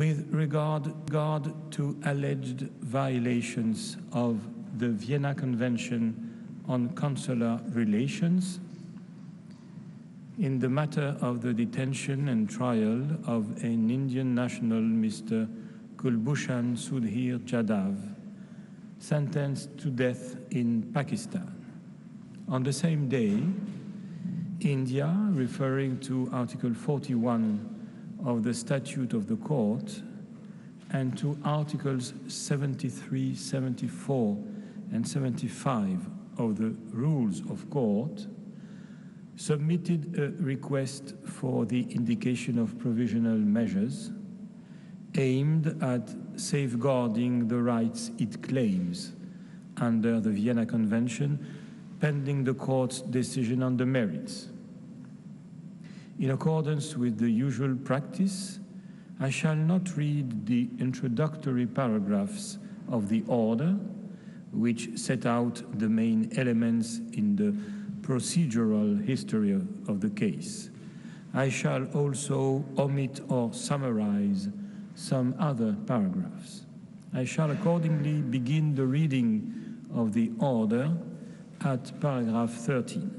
with regard to alleged violations of the Vienna Convention on Consular Relations, in the matter of the detention and trial of an Indian national, Mr. Kulbhushan Sudhir Jadhav, sentenced to death in Pakistan. On the same day, India, referring to Article 41 of the Statute of the Court and to Articles 73, 74, and 75 of the Rules of Court, submitted a request for the indication of provisional measures aimed at safeguarding the rights it claims under the Vienna Convention, pending the court's decision on the merits. In accordance with the usual practice, I shall not read the introductory paragraphs of the order, which set out the main elements in the procedural history of the case. I shall also omit or summarize some other paragraphs. I shall accordingly begin the reading of the order at paragraph 13.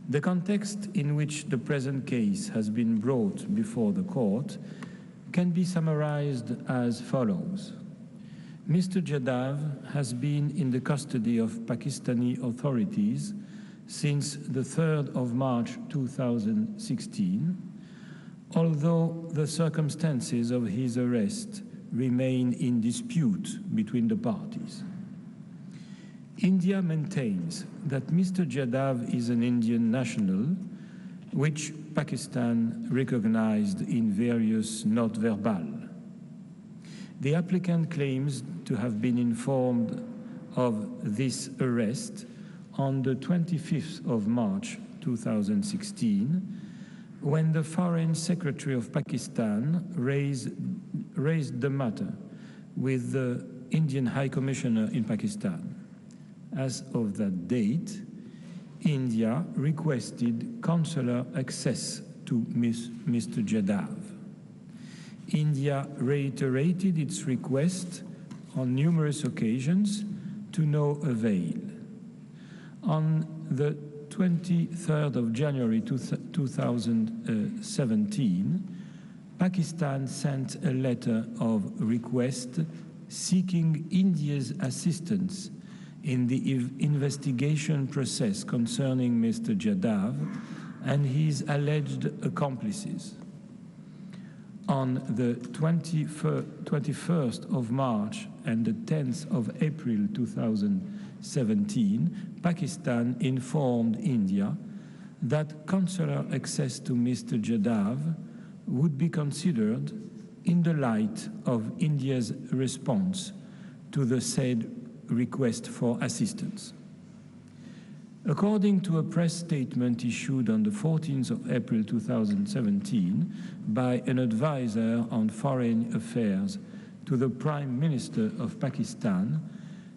The context in which the present case has been brought before the court can be summarized as follows. Mr. Jadhav has been in the custody of Pakistani authorities since the 3rd of March 2016, although the circumstances of his arrest remain in dispute between the parties. India maintains that Mr. Jadhav is an Indian national, which Pakistan recognized in various notes verbales. The applicant claims to have been informed of this arrest on the 25th of March 2016, when the Foreign Secretary of Pakistan raised the matter with the Indian High Commissioner in Pakistan. As of that date, India requested consular access to Mr. Jadhav. India reiterated its request on numerous occasions to no avail. On the 23rd of January 2017, Pakistan sent a letter of request seeking India's assistance in the investigation process concerning Mr. Jadhav and his alleged accomplices. On the 21st of March and the 10th of April 2017, Pakistan informed India that consular access to Mr. Jadhav would be considered in the light of India's response to the said request for assistance. According to a press statement issued on the 14th of April 2017 by an advisor on foreign affairs to the Prime Minister of Pakistan,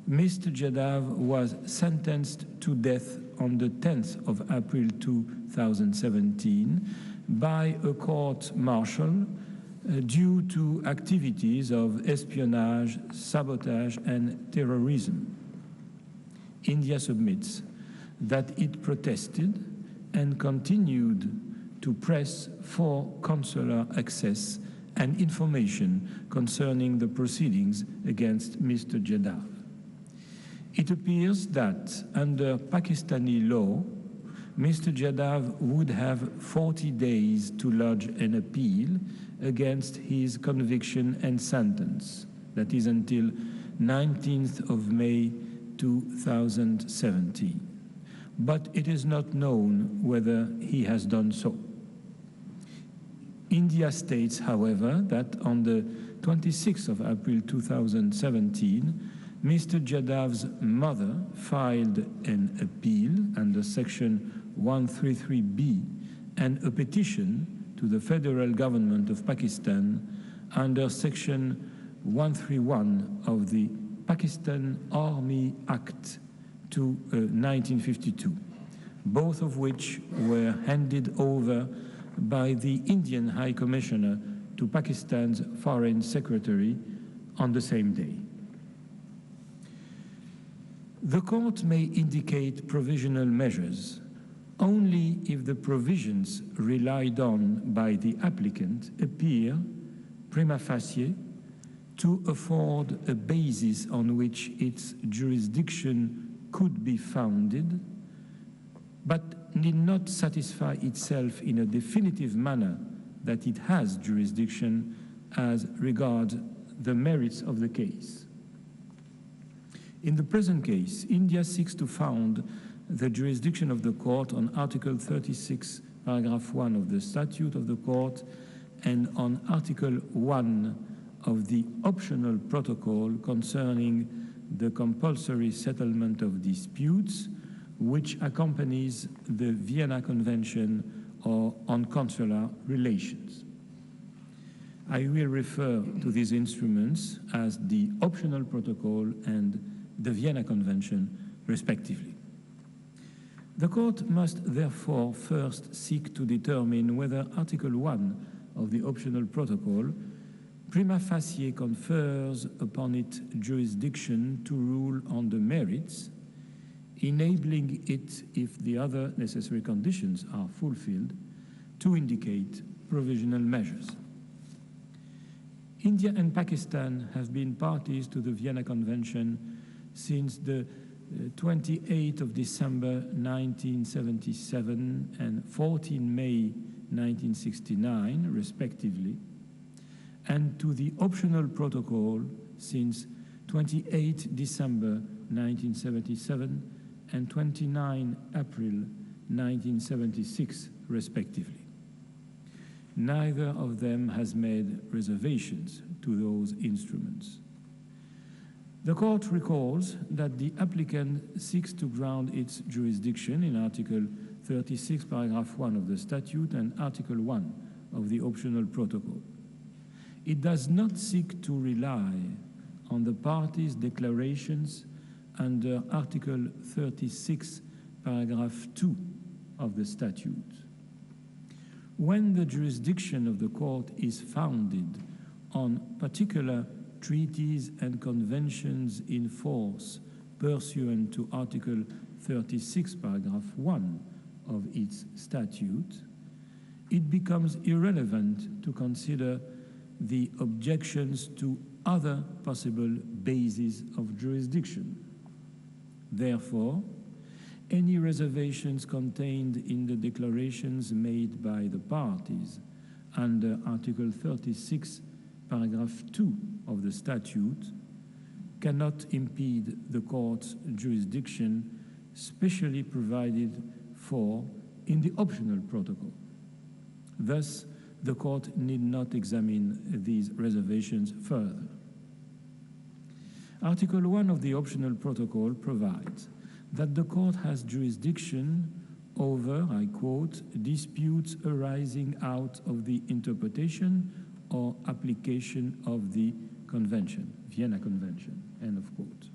Mr. Jadhav was sentenced to death on the 10th of April 2017 by a court-martial due to activities of espionage, sabotage, and terrorism. India submits that it protested and continued to press for consular access and information concerning the proceedings against Mr. Jadhav. It appears that under Pakistani law, Mr. Jadhav would have 40 days to lodge an appeal against his conviction and sentence, that is until 19th of May 2017. But it is not known whether he has done so. India states, however, that on the 26th of April 2017, Mr. Jadhav's mother filed an appeal under Section 133B and a petition to the federal government of Pakistan under Section 131 of the Pakistan Army Act to 1952, both of which were handed over by the Indian High Commissioner to Pakistan's Foreign Secretary on the same day. The court may indicate provisional measures only if the provisions relied on by the applicant appear, prima facie, to afford a basis on which its jurisdiction could be founded, but need not satisfy itself in a definitive manner that it has jurisdiction as regards the merits of the case. In the present case, India seeks to found the jurisdiction of the court on Article 36, paragraph 1 of the Statute of the Court and on Article 1 of the optional protocol concerning the compulsory settlement of disputes, which accompanies the Vienna Convention on Consular Relations. I will refer to these instruments as the optional protocol and the Vienna Convention, respectively. The court must therefore first seek to determine whether Article 1 of the optional protocol prima facie confers upon it jurisdiction to rule on the merits, enabling it, if the other necessary conditions are fulfilled, to indicate provisional measures. India and Pakistan have been parties to the Vienna Convention since the 28th of December 1977 and 14 May 1969, respectively, and to the optional protocol since 28 December 1977 and 29 April 1976, respectively. Neither of them has made reservations to those instruments. The court recalls that the applicant seeks to ground its jurisdiction in Article 36, paragraph 1 of the statute and Article 1 of the optional protocol. It does not seek to rely on the parties' declarations under Article 36, paragraph 2 of the statute. When the jurisdiction of the court is founded on particular treaties and conventions in force pursuant to Article 36, paragraph 1 of its statute, it becomes irrelevant to consider the objections to other possible bases of jurisdiction. Therefore, any reservations contained in the declarations made by the parties under Article 36, paragraph 2 of the statute cannot impede the court's jurisdiction specially provided for in the optional protocol. Thus, the court need not examine these reservations further. Article 1 of the optional protocol provides that the court has jurisdiction over, I quote, disputes arising out of the interpretation or application of the Convention, Vienna Convention, end of quote.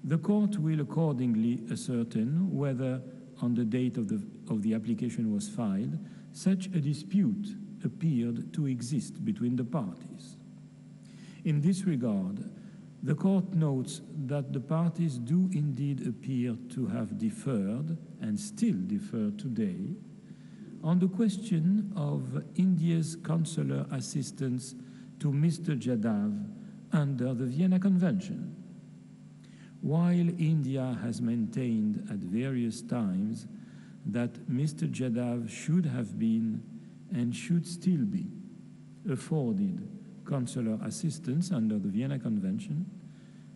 The court will accordingly ascertain whether, on the date of the application was filed, such a dispute appeared to exist between the parties. In this regard, the court notes that the parties do indeed appear to have differed, and still differ today, on the question of India's consular assistance to Mr. Jadhav under the Vienna Convention. While India has maintained at various times that Mr. Jadhav should have been and should still be afforded consular assistance under the Vienna Convention,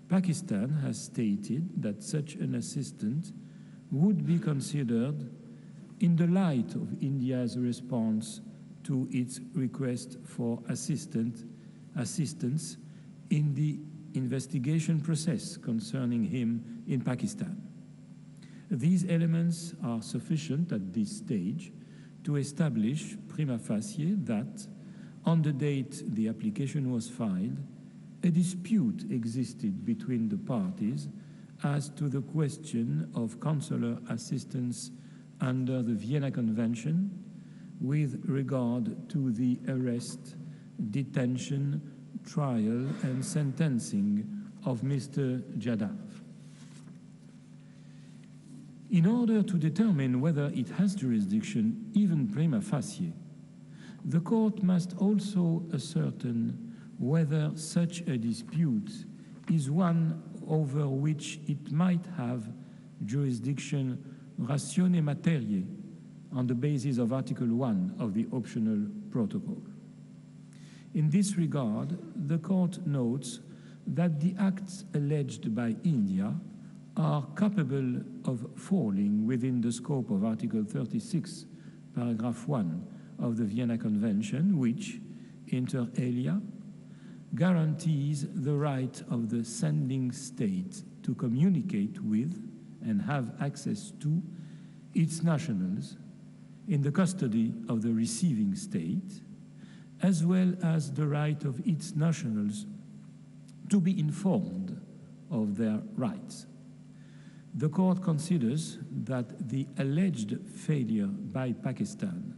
Pakistan has stated that such an assistance would be considered in the light of India's response to its request for assistance in the investigation process concerning him in Pakistan. These elements are sufficient at this stage to establish prima facie that, on the date the application was filed, a dispute existed between the parties as to the question of consular assistance under the Vienna Convention, with regard to the arrest, detention, trial and sentencing of Mr. Jadav. In order to determine whether it has jurisdiction, even prima facie, the court must also ascertain whether such a dispute is one over which it might have jurisdiction ratione materiae on the basis of Article 1 of the optional protocol. In this regard, the court notes that the acts alleged by India are capable of falling within the scope of Article 36, paragraph 1 of the Vienna Convention, which, inter alia, guarantees the right of the sending state to communicate with and have access to its nationals in the custody of the receiving state, as well as the right of its nationals to be informed of their rights. The court considers that the alleged failure by Pakistan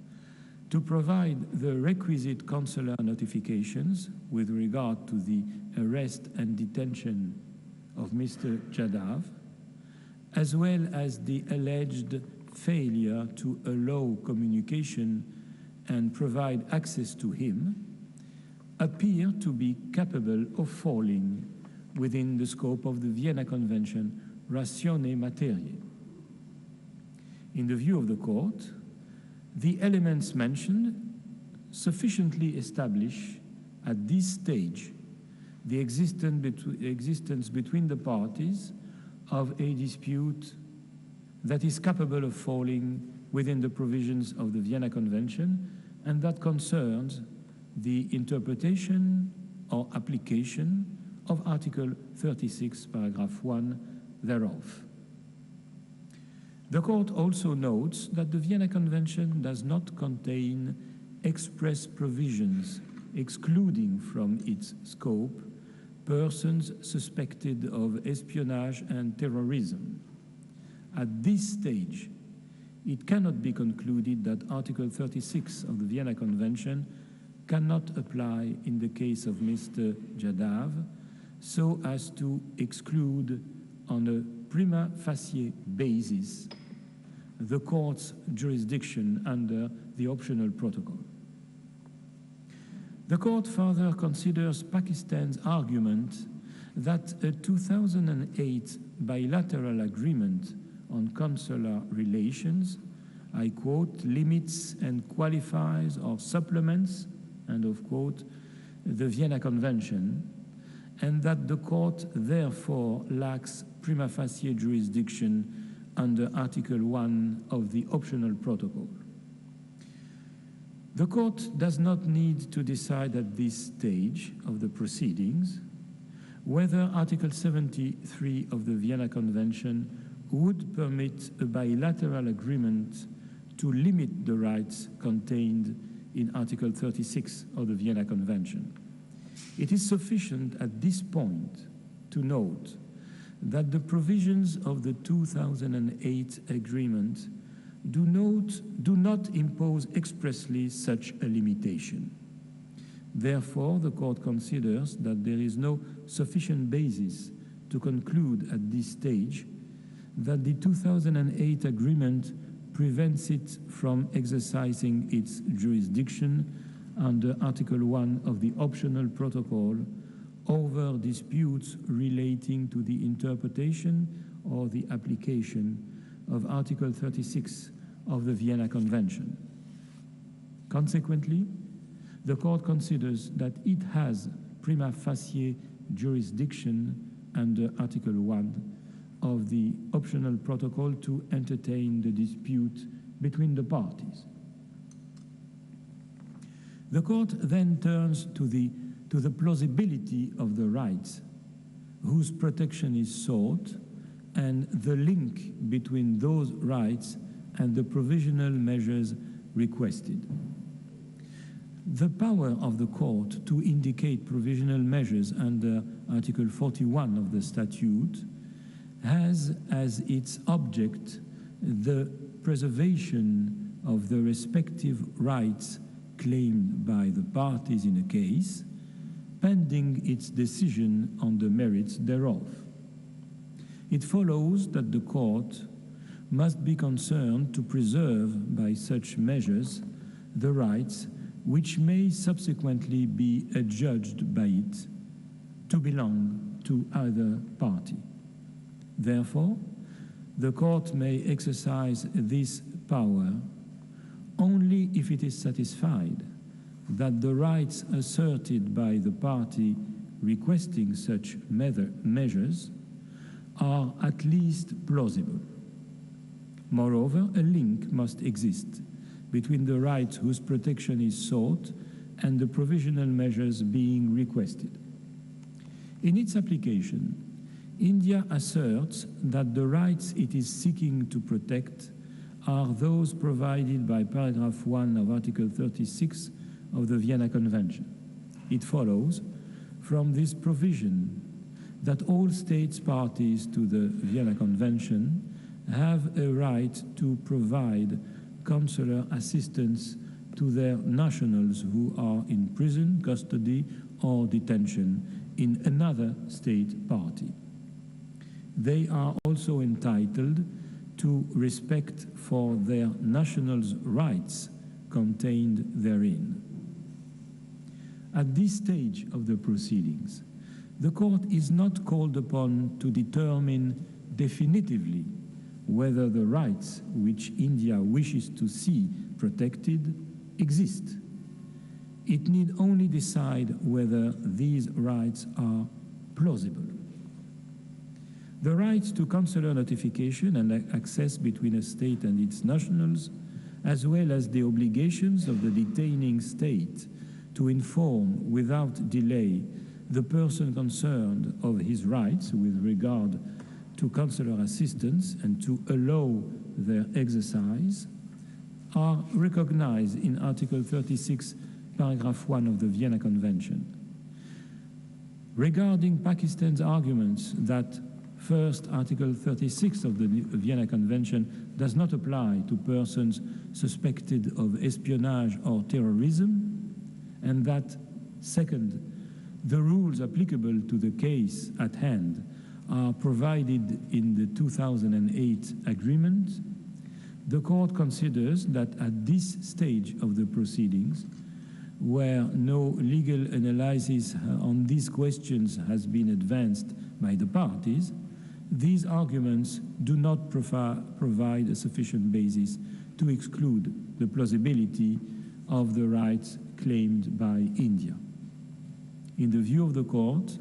to provide the requisite consular notifications with regard to the arrest and detention of Mr. Jadav, as well as the alleged failure to allow communication and provide access to him, appear to be capable of falling within the scope of the Vienna Convention ratione materiae. In the view of the court, the elements mentioned sufficiently establish at this stage the existence between the parties of a dispute that is capable of falling within the provisions of the Vienna Convention and that concerns the interpretation or application of Article 36, paragraph 1 thereof. The court also notes that the Vienna Convention does not contain express provisions excluding from its scope persons suspected of espionage and terrorism. At this stage, it cannot be concluded that Article 36 of the Vienna Convention cannot apply in the case of Mr. Jadav, so as to exclude on a prima facie basis the court's jurisdiction under the optional protocol. The court further considers Pakistan's argument that a 2008 bilateral agreement on consular relations, I quote, limits and qualifies or supplements, end of quote, the Vienna Convention, and that the court therefore lacks prima facie jurisdiction under Article 1 of the optional protocol. The court does not need to decide at this stage of the proceedings whether Article 73 of the Vienna Convention would permit a bilateral agreement to limit the rights contained in Article 36 of the Vienna Convention. It is sufficient at this point to note that the provisions of the 2008 agreement do not impose expressly such a limitation. Therefore, the court considers that there is no sufficient basis to conclude at this stage that the 2008 agreement prevents it from exercising its jurisdiction under Article 1 of the optional protocol over disputes relating to the interpretation or the application of Article 36 of the Vienna Convention. Consequently, the court considers that it has prima facie jurisdiction under Article 1 of the optional protocol to entertain the dispute between the parties. The court then turns to the plausibility of the rights whose protection is sought and the link between those rights and the provisional measures requested. The power of the court to indicate provisional measures under Article 41 of the statute has as its object the preservation of the respective rights claimed by the parties in a case, pending its decision on the merits thereof. It follows that the court must be concerned to preserve by such measures the rights which may subsequently be adjudged by it to belong to either party. Therefore, the court may exercise this power only if it is satisfied that the rights asserted by the party requesting such measures are at least plausible. Moreover, a link must exist between the rights whose protection is sought and the provisional measures being requested. In its application, India asserts that the rights it is seeking to protect are those provided by paragraph 1 of Article 36 of the Vienna Convention. It follows from this provision that all states parties to the Vienna Convention have a right to provide consular assistance to their nationals who are in prison, custody, or detention in another state party. They are also entitled to respect for their nationals' rights contained therein. At this stage of the proceedings, the court is not called upon to determine definitively whether the rights which India wishes to see protected exist. It need only decide whether these rights are plausible. The rights to consular notification and access between a state and its nationals, as well as the obligations of the detaining state to inform without delay the person concerned of his rights with regard to consular assistance and to allow their exercise, are recognized in Article 36, paragraph 1 of the Vienna Convention. Regarding Pakistan's arguments that first, Article 36 of the Vienna Convention does not apply to persons suspected of espionage or terrorism, and that, second, the rules applicable to the case at hand are provided in the 2008 agreement, the court considers that at this stage of the proceedings, where no legal analysis on these questions has been advanced by the parties, these arguments do not provide a sufficient basis to exclude the plausibility of the rights claimed by India. In the view of the court,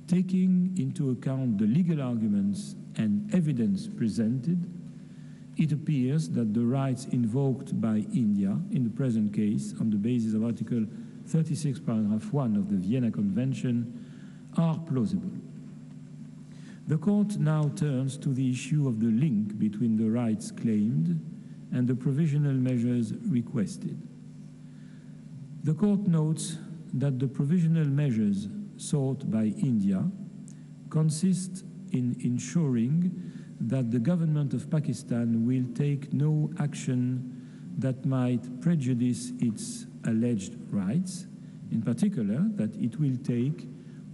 taking into account the legal arguments and evidence presented, it appears that the rights invoked by India in the present case on the basis of Article 36, paragraph 1 of the Vienna Convention are plausible. The court now turns to the issue of the link between the rights claimed and the provisional measures requested. The court notes that the provisional measures sought by India consist in ensuring that the government of Pakistan will take no action that might prejudice its alleged rights, in particular that it will take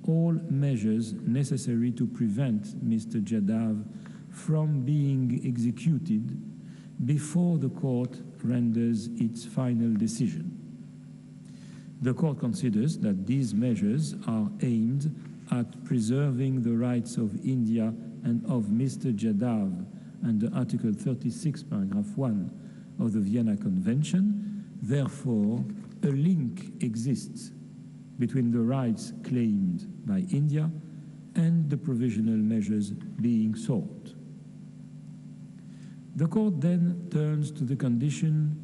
all measures necessary to prevent Mr. Jadhav from being executed before the court renders its final decision. The court considers that these measures are aimed at preserving the rights of India and of Mr. Jadhav under Article 36, paragraph 1 of the Vienna Convention. Therefore, a link exists between the rights claimed by India and the provisional measures being sought. The court then turns to the condition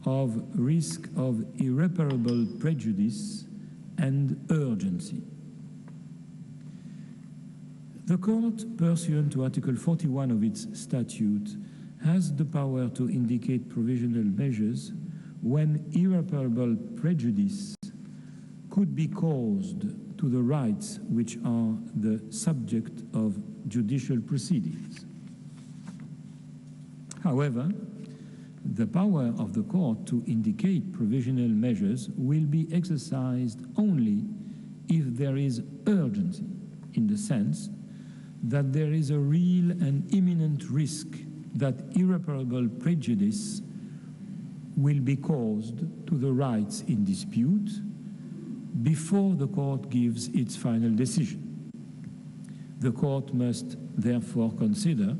of risk of irreparable prejudice and urgency. The court, pursuant to Article 41 of its statute, has the power to indicate provisional measures when irreparable prejudice could be caused to the rights which are the subject of judicial proceedings. However, the power of the court to indicate provisional measures will be exercised only if there is urgency, in the sense that there is a real and imminent risk that irreparable prejudice will be caused to the rights in dispute before the court gives its final decision. The court must therefore consider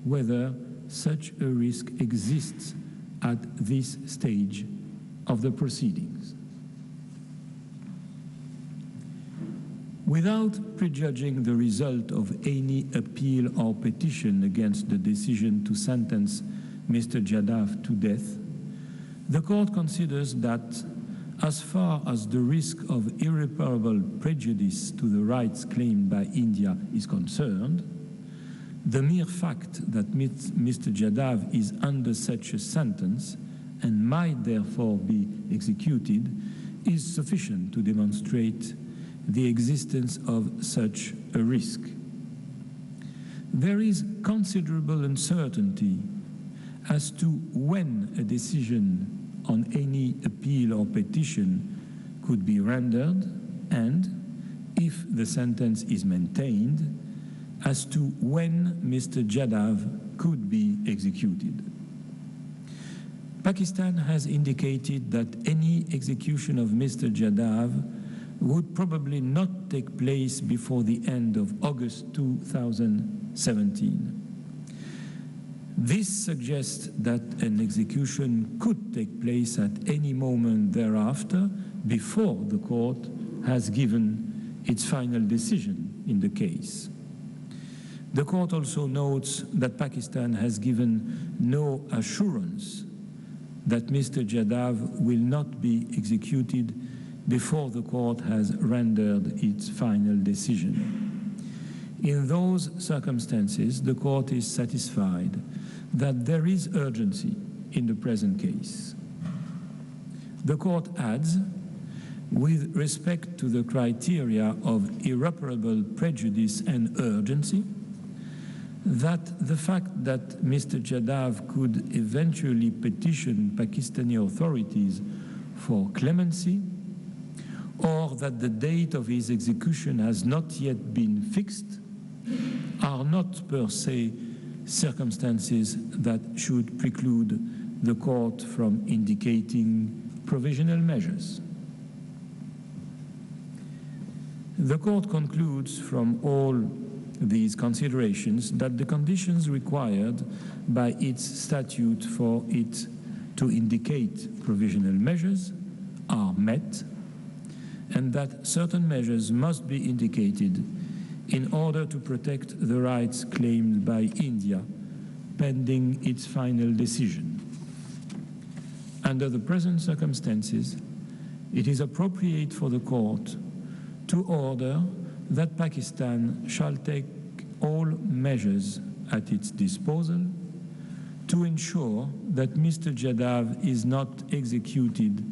whether such a risk exists at this stage of the proceedings. Without prejudging the result of any appeal or petition against the decision to sentence Mr. Jadhav to death, the court considers that as far as the risk of irreparable prejudice to the rights claimed by India is concerned, the mere fact that Mr. Jadhav is under such a sentence and might therefore be executed is sufficient to demonstrate the existence of such a risk. There is considerable uncertainty as to when a decision on any appeal or petition could be rendered, and, if the sentence is maintained, as to when Mr. Jadhav could be executed. Pakistan has indicated that any execution of Mr. Jadhav would probably not take place before the end of August 2017. This suggests that an execution could take place at any moment thereafter, before the court has given its final decision in the case. The court also notes that Pakistan has given no assurance that Mr. Jadhav will not be executed before the court has rendered its final decision. In those circumstances, the court is satisfied that there is urgency in the present case. The court adds, with respect to the criteria of irreparable prejudice and urgency, that the fact that Mr. Jadhav could eventually petition Pakistani authorities for clemency, or that the date of his execution has not yet been fixed, are not per se circumstances that should preclude the court from indicating provisional measures. The court concludes from all these considerations that the conditions required by its statute for it to indicate provisional measures are met, and that certain measures must be indicated in order to protect the rights claimed by India pending its final decision. Under the present circumstances, it is appropriate for the court to order that Pakistan shall take all measures at its disposal to ensure that Mr. Jadhav is not executed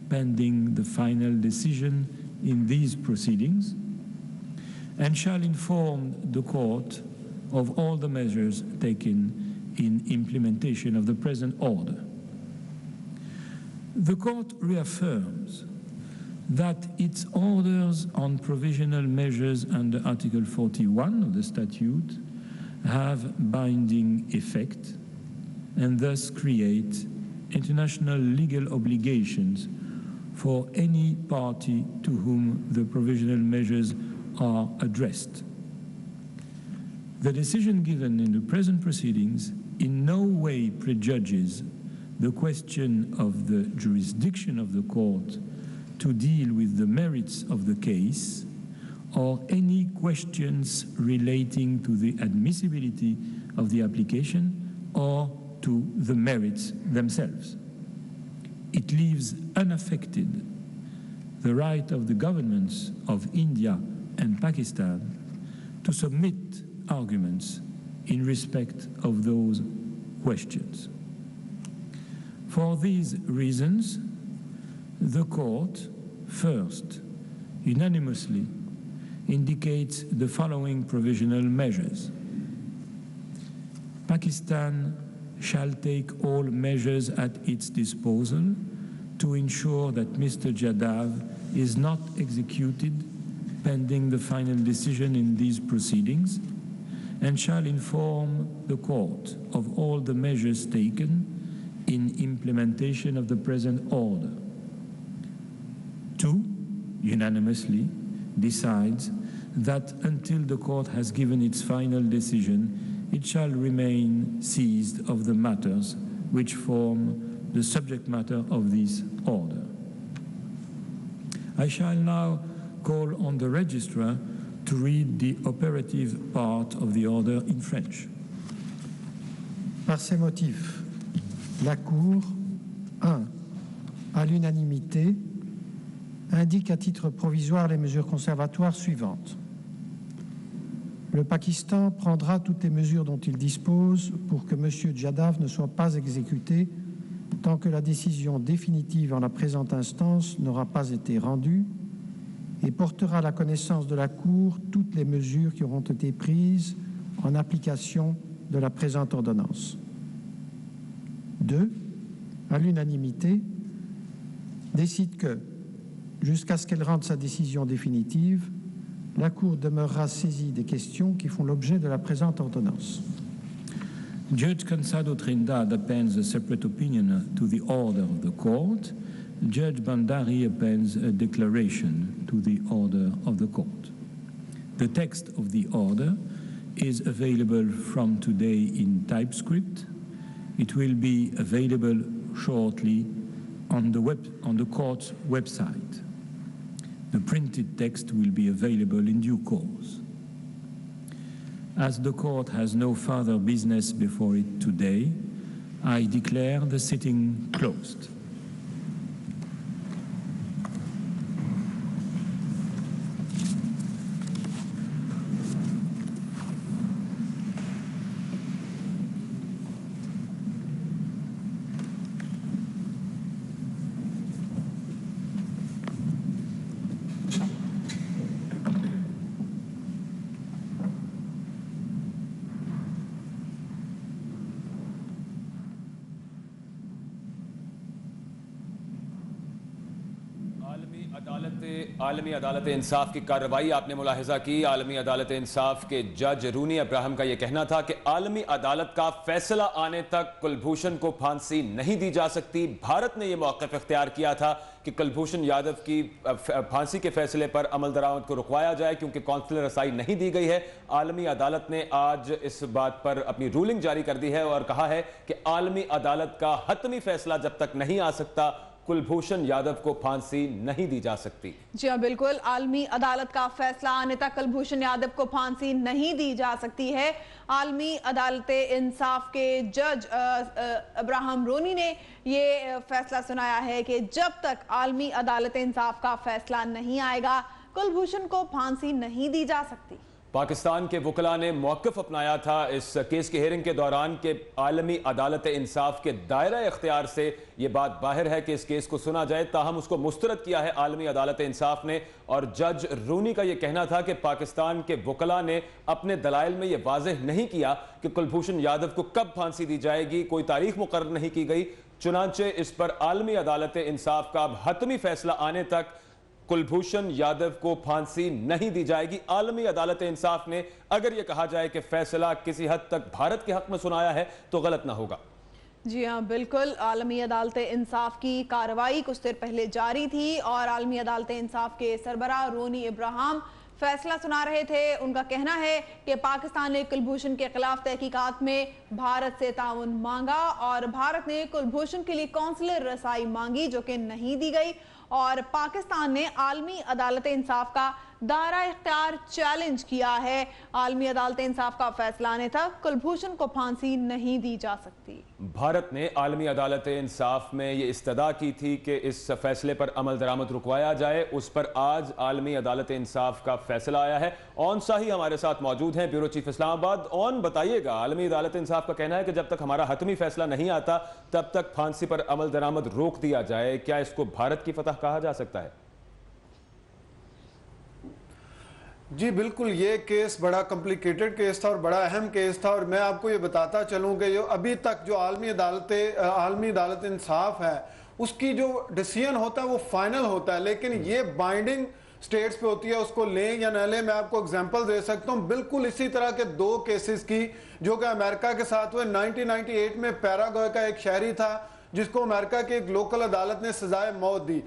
pending the final decision in these proceedings, and shall inform the court of all the measures taken in implementation of the present order. The court reaffirms that its orders on provisional measures under Article 41 of the statute have binding effect and thus create international legal obligations for any party to whom the provisional measures are addressed. The decision given in the present proceedings in no way prejudges the question of the jurisdiction of the court to deal with the merits of the case, or any questions relating to the admissibility of the application or to the merits themselves. It leaves unaffected the right of the governments of India and Pakistan to submit arguments in respect of those questions. For these reasons, the court first unanimously indicates the following provisional measures. Pakistan shall take all measures at its disposal to ensure that Mr. Jadav is not executed pending the final decision in these proceedings, and shall inform the court of all the measures taken in implementation of the present order. 2. Unanimously decides that until the court has given its final decision, it shall remain seized of the matters which form the subject matter of this order. I shall now call on the registrar to read the operative part of the order in French. Par ces motifs, la Cour, 1. À l'unanimité, indique à titre provisoire les mesures conservatoires suivantes. Le Pakistan prendra toutes les mesures dont il dispose pour que M. Jadav ne soit pas exécuté tant que la décision définitive en la présente instance n'aura pas été rendue, et portera à la connaissance de la Cour toutes les mesures qui auront été prises en application de la présente ordonnance. 2. À l'unanimité, décide que, jusqu'à ce qu'elle rende sa décision définitive, la Cour demeurera saisie des questions qui font l'objet de la présente ordonnance. Judge Cansado Trindade appends a separate opinion to the order of the court. Judge Bandari appends a declaration to the order of the court. The text of the order is available from today in TypeScript. It will be available shortly on the court's website. The printed text will be available in due course. As the court has no further business before it today, I declare the sitting closed. आलमी अदालत इंसाफ की कार्रवाई आपने मुलाहिजा की। आलमी अदालत इंसाफ के जज रूनी अब्राहम का यह कहना था कि आलमी अदालत का फैसला आने तक कुलभूषण को फांसी नहीं दी जा सकती। भारत ने यह मौक़िफ़ इख्तियार किया था कि कुलभूषण यादव की फांसी के फैसले पर अमल दरामद को रुकवाया जाए क्योंकि कौंसलर रसाई नहीं दी गई है। आलमी अदालत ने आज इस बात पर अपनी रूलिंग जारी कर दी है और कहा है कि आलमी अदालत का हतमी फैसला जब तक नहीं आ सकता, कुलभूषण यादव को फांसी नहीं दी जा सकती। जी हाँ, बिल्कुल। आलमी अदालत का फैसला आने तक कुलभूषण यादव को फांसी नहीं दी जा सकती है। आलमी अदालत इंसाफ के जज अब्राहम रोनी ने ये फैसला सुनाया है कि जब तक आलमी अदालत इंसाफ का फैसला नहीं आएगा, कुलभूषण को फांसी नहीं दी जा सकती। पाकिस्तान के वकला ने मौक़िफ़ अपनाया था इस केस की हेयरिंग के दौरान कि आलमी अदालत इंसाफ के दायरा इख्तियार से ये बात बाहर है कि इस केस को सुना जाए, ताहम उसको मुस्तरद किया है आलमी अदालत इंसाफ ने। और जज रूनी का यह कहना था कि पाकिस्तान के वकला ने अपने दलाइल में यह वाज़ेह नहीं किया कि कुलभूषण यादव को कब फांसी दी जाएगी, कोई तारीख मुकर्रर नहीं की गई। चुनांचे इस पर आलमी अदालत इंसाफ का अब हतमी फैसला आने तक कुलभूषण यादव को फांसी नहीं दी जाएगी। आलमी अदालत इंसाफ ने अगर यह कहा जाए कि फैसला किसी हद तक भारत के हक में सुनाया है तो गलत ना होगा। जी हाँ, बिल्कुल। आलमी अदालत इंसाफ की कार्रवाई कुछ देर पहले जारी थी और आलमी अदालत इंसाफ के सरबराह रोनी इब्राहिम फैसला सुना रहे थे। उनका कहना है कि पाकिस्तान ने कुलभूषण के खिलाफ तहकीकात में भारत से ताउन मांगा और भारत ने कुलभूषण के लिए कौंसलर रसाई मांगी जो कि नहीं दी गई, और पाकिस्तान ने आलमी अदालत इंसाफ का दायरा इख्तियार चैलेंज किया है। आलमी अदालत इंसाफ का फैसला आने तक कुलभूषण को फांसी नहीं दी जा सकती। भारत ने आलमी अदालत इंसाफ में ये इस्तदा की थी कि इस फैसले पर अमल दरामद रुकवाया जाए, उस पर आज आलमी अदालत इंसाफ का फैसला आया है। ऑन शाही हमारे साथ मौजूद हैं, ब्यूरो चीफ इस्लामाबाद। ऑन बताइएगा, आलमी अदालत इंसाफ का कहना है कि जब तक हमारा हतमी फैसला नहीं आता तब तक फांसी पर अमल दरामद रोक दिया जाए। क्या इसको भारत की फतह कहा जा सकता है? जी बिल्कुल, ये केस बड़ा कॉम्प्लिकेटेड केस था और बड़ा अहम केस था। और मैं आपको ये बताता चलूं कि जो अभी तक जो आलमी अदालत इंसाफ है उसकी जो डिसीजन होता है वो फाइनल होता है, लेकिन ये बाइंडिंग स्टेट्स पे होती है, उसको लें या न लें। मैं आपको एग्जांपल दे सकता हूं बिल्कुल इसी तरह के 2 केसेस की जो कि अमेरिका के साथ हुए। 1998 में पैराग्वे का एक शहरी था जिसको अमेरिका की एक लोकल अदालत ने सजाए मौत दी।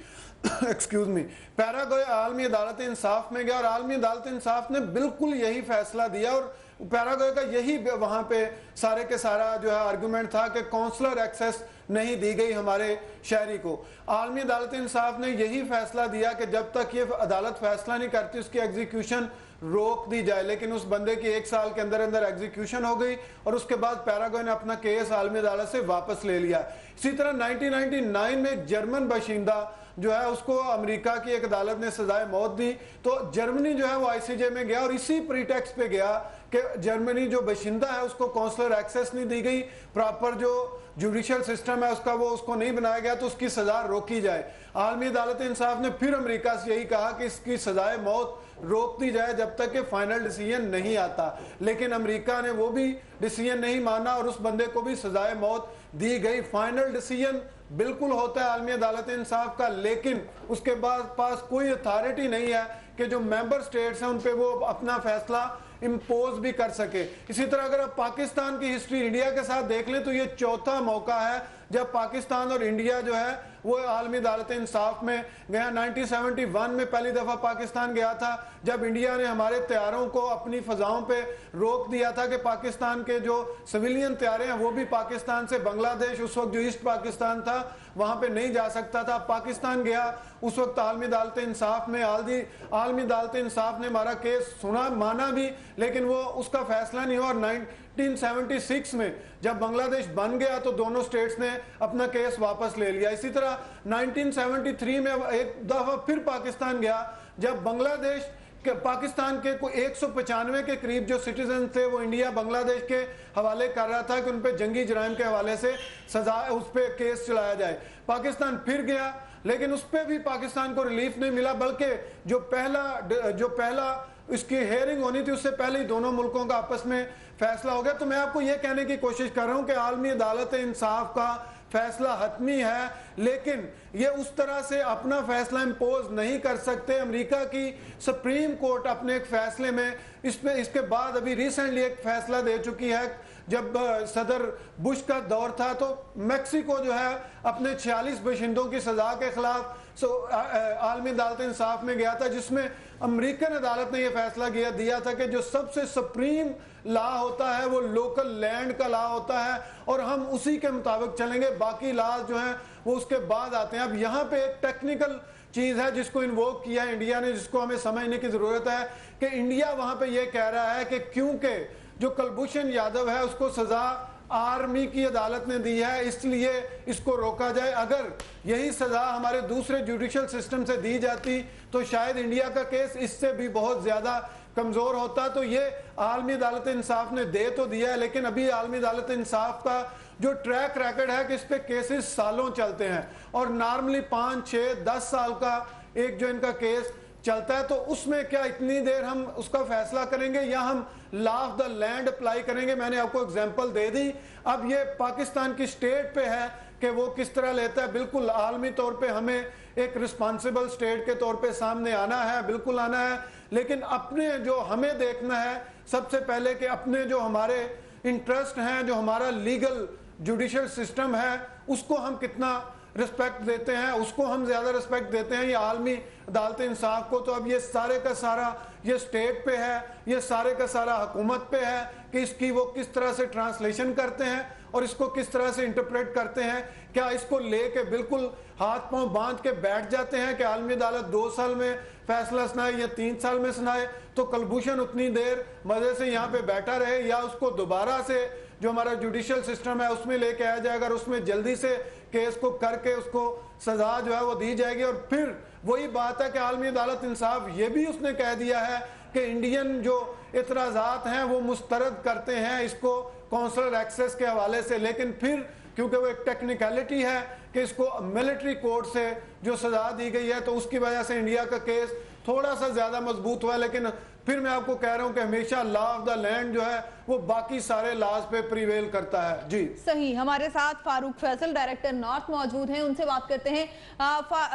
Excuse me. पैराग्वे आलमी अदालत इंसाफ में गया और आलमी अदालत इंसाफ ने बिल्कुल यही फैसला दिया और पैराग्वे का यही वहां पे सारे के सारा जो है आर्गुमेंट था कि काउंसलर एक्सेस नहीं दी गई हमारे शहरी को। आलमी अदालत इंसाफ ने यही फैसला दिया कि जब तक ये अदालत फैसला नहीं करती उसकी एग्जीक्यूशन रोक दी जाए, लेकिन उस बंदे की 1 साल के अंदर अंदर एग्जीक्यूशन हो गई और उसके बाद पैराग्वे ने अपना केस आलमी अदालत से वापस ले लिया। इसी तरह 1999 में एक जर्मन बाशिंदा जो है उसको अमेरिका की एक अदालत ने सजाए मौत दी, तो जर्मनी जो है वो आईसीजे में गया और इसी प्रीटेक्स्ट पे गया कि जर्मनी जो बाशिंदा है उसको काउंसलर एक्सेस नहीं दी गई, प्रॉपर जो जुडिशियल सिस्टम है उसका वो उसको नहीं बनाया गया, तो उसकी सजा रोकी जाए। आलमी अदालत इंसाफ ने फिर अमेरिका से यही कहा कि इसकी सजाए मौत रोक दी जाए जब तक कि फाइनल डिसीजन नहीं आता, लेकिन अमेरिका ने वो भी डिसीजन नहीं माना और उस बंदे को भी सजाए मौत दी गई। फाइनल डिसीजन बिल्कुल होता है आलमी अदालत इंसाफ का, लेकिन उसके बाद पास कोई अथॉरिटी नहीं है कि जो मेंबर स्टेट्स हैं उन पे वो अपना फैसला इम्पोज भी कर सके। इसी तरह अगर आप पाकिस्तान की हिस्ट्री इंडिया के साथ देख लें तो ये चौथा मौका है जब पाकिस्तान और इंडिया जो है वो आलमी अदालत इंसाफ में गया। 1971 में पहली दफा पाकिस्तान गया था जब इंडिया ने हमारे तैयारों को अपनी फजाओं पे रोक दिया था कि पाकिस्तान के जो सिविलियन तैयारे हैं वो भी पाकिस्तान से बांग्लादेश, उस वक्त जो ईस्ट पाकिस्तान था वहां पे नहीं जा सकता था। पाकिस्तान गया उस वक्त आलमी अदालत इंसाफ में आलमी अदालत इंसाफ ने हमारा केस सुना, माना भी, लेकिन वो उसका फैसला नहीं हुआ। और 1976 में जब बांग्लादेश बन गया तो दोनों स्टेट्स ने अपना केस वापस ले लिया। इसी तरह 1973 में एक दफा फिर पाकिस्तान गया जब बांग्लादेश के पाकिस्तान के को 195 के करीब जो सिटीजन थे वो इंडिया बांग्लादेश के हवाले कर रहा था कि उन पे जंगी जराइम के हवाले से सजा उस पे केस चलाया जाए। पाकिस्तान फिर गया लेकिन उस पे भी पाकिस्तान को रिलीफ नहीं मिला, बल्कि जो पहला इसकी हेयरिंग होनी थी उससे पहले ही दोनों मुल्कों का आपस में फैसला हो गया। तो मैं आपको यह कहने की कोशिश कर रहा हूं कि आलमी अदालत इंसाफ का फैसला हतमी है, लेकिन ये उस तरह से अपना फैसला इम्पोज नहीं कर सकते। अमेरिका की सुप्रीम कोर्ट अपने एक फैसले में इसके बाद अभी रिसेंटली एक फैसला दे चुकी है। जब सदर बुश का दौर था तो मैक्सिको जो है अपने 46 बाशिंदों की सजा के खिलाफ आलमी अदालत इंसाफ में गया था, जिसमें अमेरिकन अदालत ने यह फैसला दिया था कि जो सबसे सुप्रीम लॉ होता है वो लोकल लैंड का लॉ होता है और हम उसी के मुताबिक चलेंगे, बाकी लॉ जो हैं वो उसके बाद आते हैं। अब यहाँ पे एक टेक्निकल चीज है जिसको इन्वोक किया इंडिया ने, जिसको हमें समझने की जरूरत है कि इंडिया वहां पे ये कह रहा है कि क्योंकि जो कुलभूषण यादव है उसको सजा आर्मी की अदालत ने दी है इसलिए इसको रोका जाए। अगर यही सजा हमारे दूसरे जुडिशियल सिस्टम से दी जाती तो शायद इंडिया का केस इससे भी बहुत ज्यादा कमजोर होता। तो ये आलमी अदालत इंसाफ ने दे तो दिया है, लेकिन अभी आलमी अदालत इंसाफ का जो ट्रैक रिकॉर्ड है कि इस पे केसेस सालों चलते हैं और नॉर्मली 5, 6, 10 साल का एक जो इनका केस चलता है, तो उसमें क्या इतनी देर हम उसका फैसला करेंगे या हम law of the land apply करेंगे। मैंने आपको एग्जांपल दे दी। अब ये पाकिस्तान की स्टेट पे है कि वो किस तरह लेता है। बिल्कुल आलमी तौर पे हमें एक रिस्पॉन्सिबल स्टेट के तौर पे सामने आना है, बिल्कुल आना है, लेकिन अपने जो हमें देखना है सबसे पहले कि अपने जो हमारे इंटरेस्ट हैं, जो हमारा लीगल जुडिशियल सिस्टम है उसको हम कितना रिस्पेक्ट देते हैं, उसको हम ज्यादा रिस्पेक्ट देते हैं या आलमी अदालत इंसाफ को। तो अब ये सारे का सारा ये स्टेट पे है, ये सारे का सारा हुकूमत पे है कि इसकी वो किस तरह से ट्रांसलेशन करते हैं और इसको किस तरह से इंटरप्रेट करते हैं। क्या इसको लेके बिल्कुल हाथ पांव बांध के बैठ जाते हैं कि आलमी अदालत 2 साल में फैसला सुनाए या 3 साल में सुनाए तो कुलभूषण उतनी देर मजे से यहाँ पे बैठा रहे, या उसको दोबारा से जो हमारा जुडिशियल सिस्टम है उसमें लेके आया जाएगा और उसमें जल्दी से केस को करके उसको सजा जो है वो दी जाएगी। और फिर वही बात है कि आलमी अदालत इंसाफ ये भी उसने कह दिया है कि इंडियन जो इतराजात हैं वो मुस्तरद करते हैं इसको काउंसलर एक्सेस के हवाले से, लेकिन फिर क्योंकि वो एक टेक्निकलिटी है कि इसको मिलिट्री कोर्ट से जो सजा दी गई है तो उसकी वजह से इंडिया का केस थोड़ा सा ज्यादा मजबूत हुआ, लेकिन फिर मैं आपको कह रहा हूं कि हमेशा लॉ ऑफ द लैंड जो है वो बाकी सारे लॉज पे प्रिवेल करता है। जी सही। हमारे साथ फारूक फैसल डायरेक्टर नॉर्थ मौजूद हैं, उनसे बात करते हैं।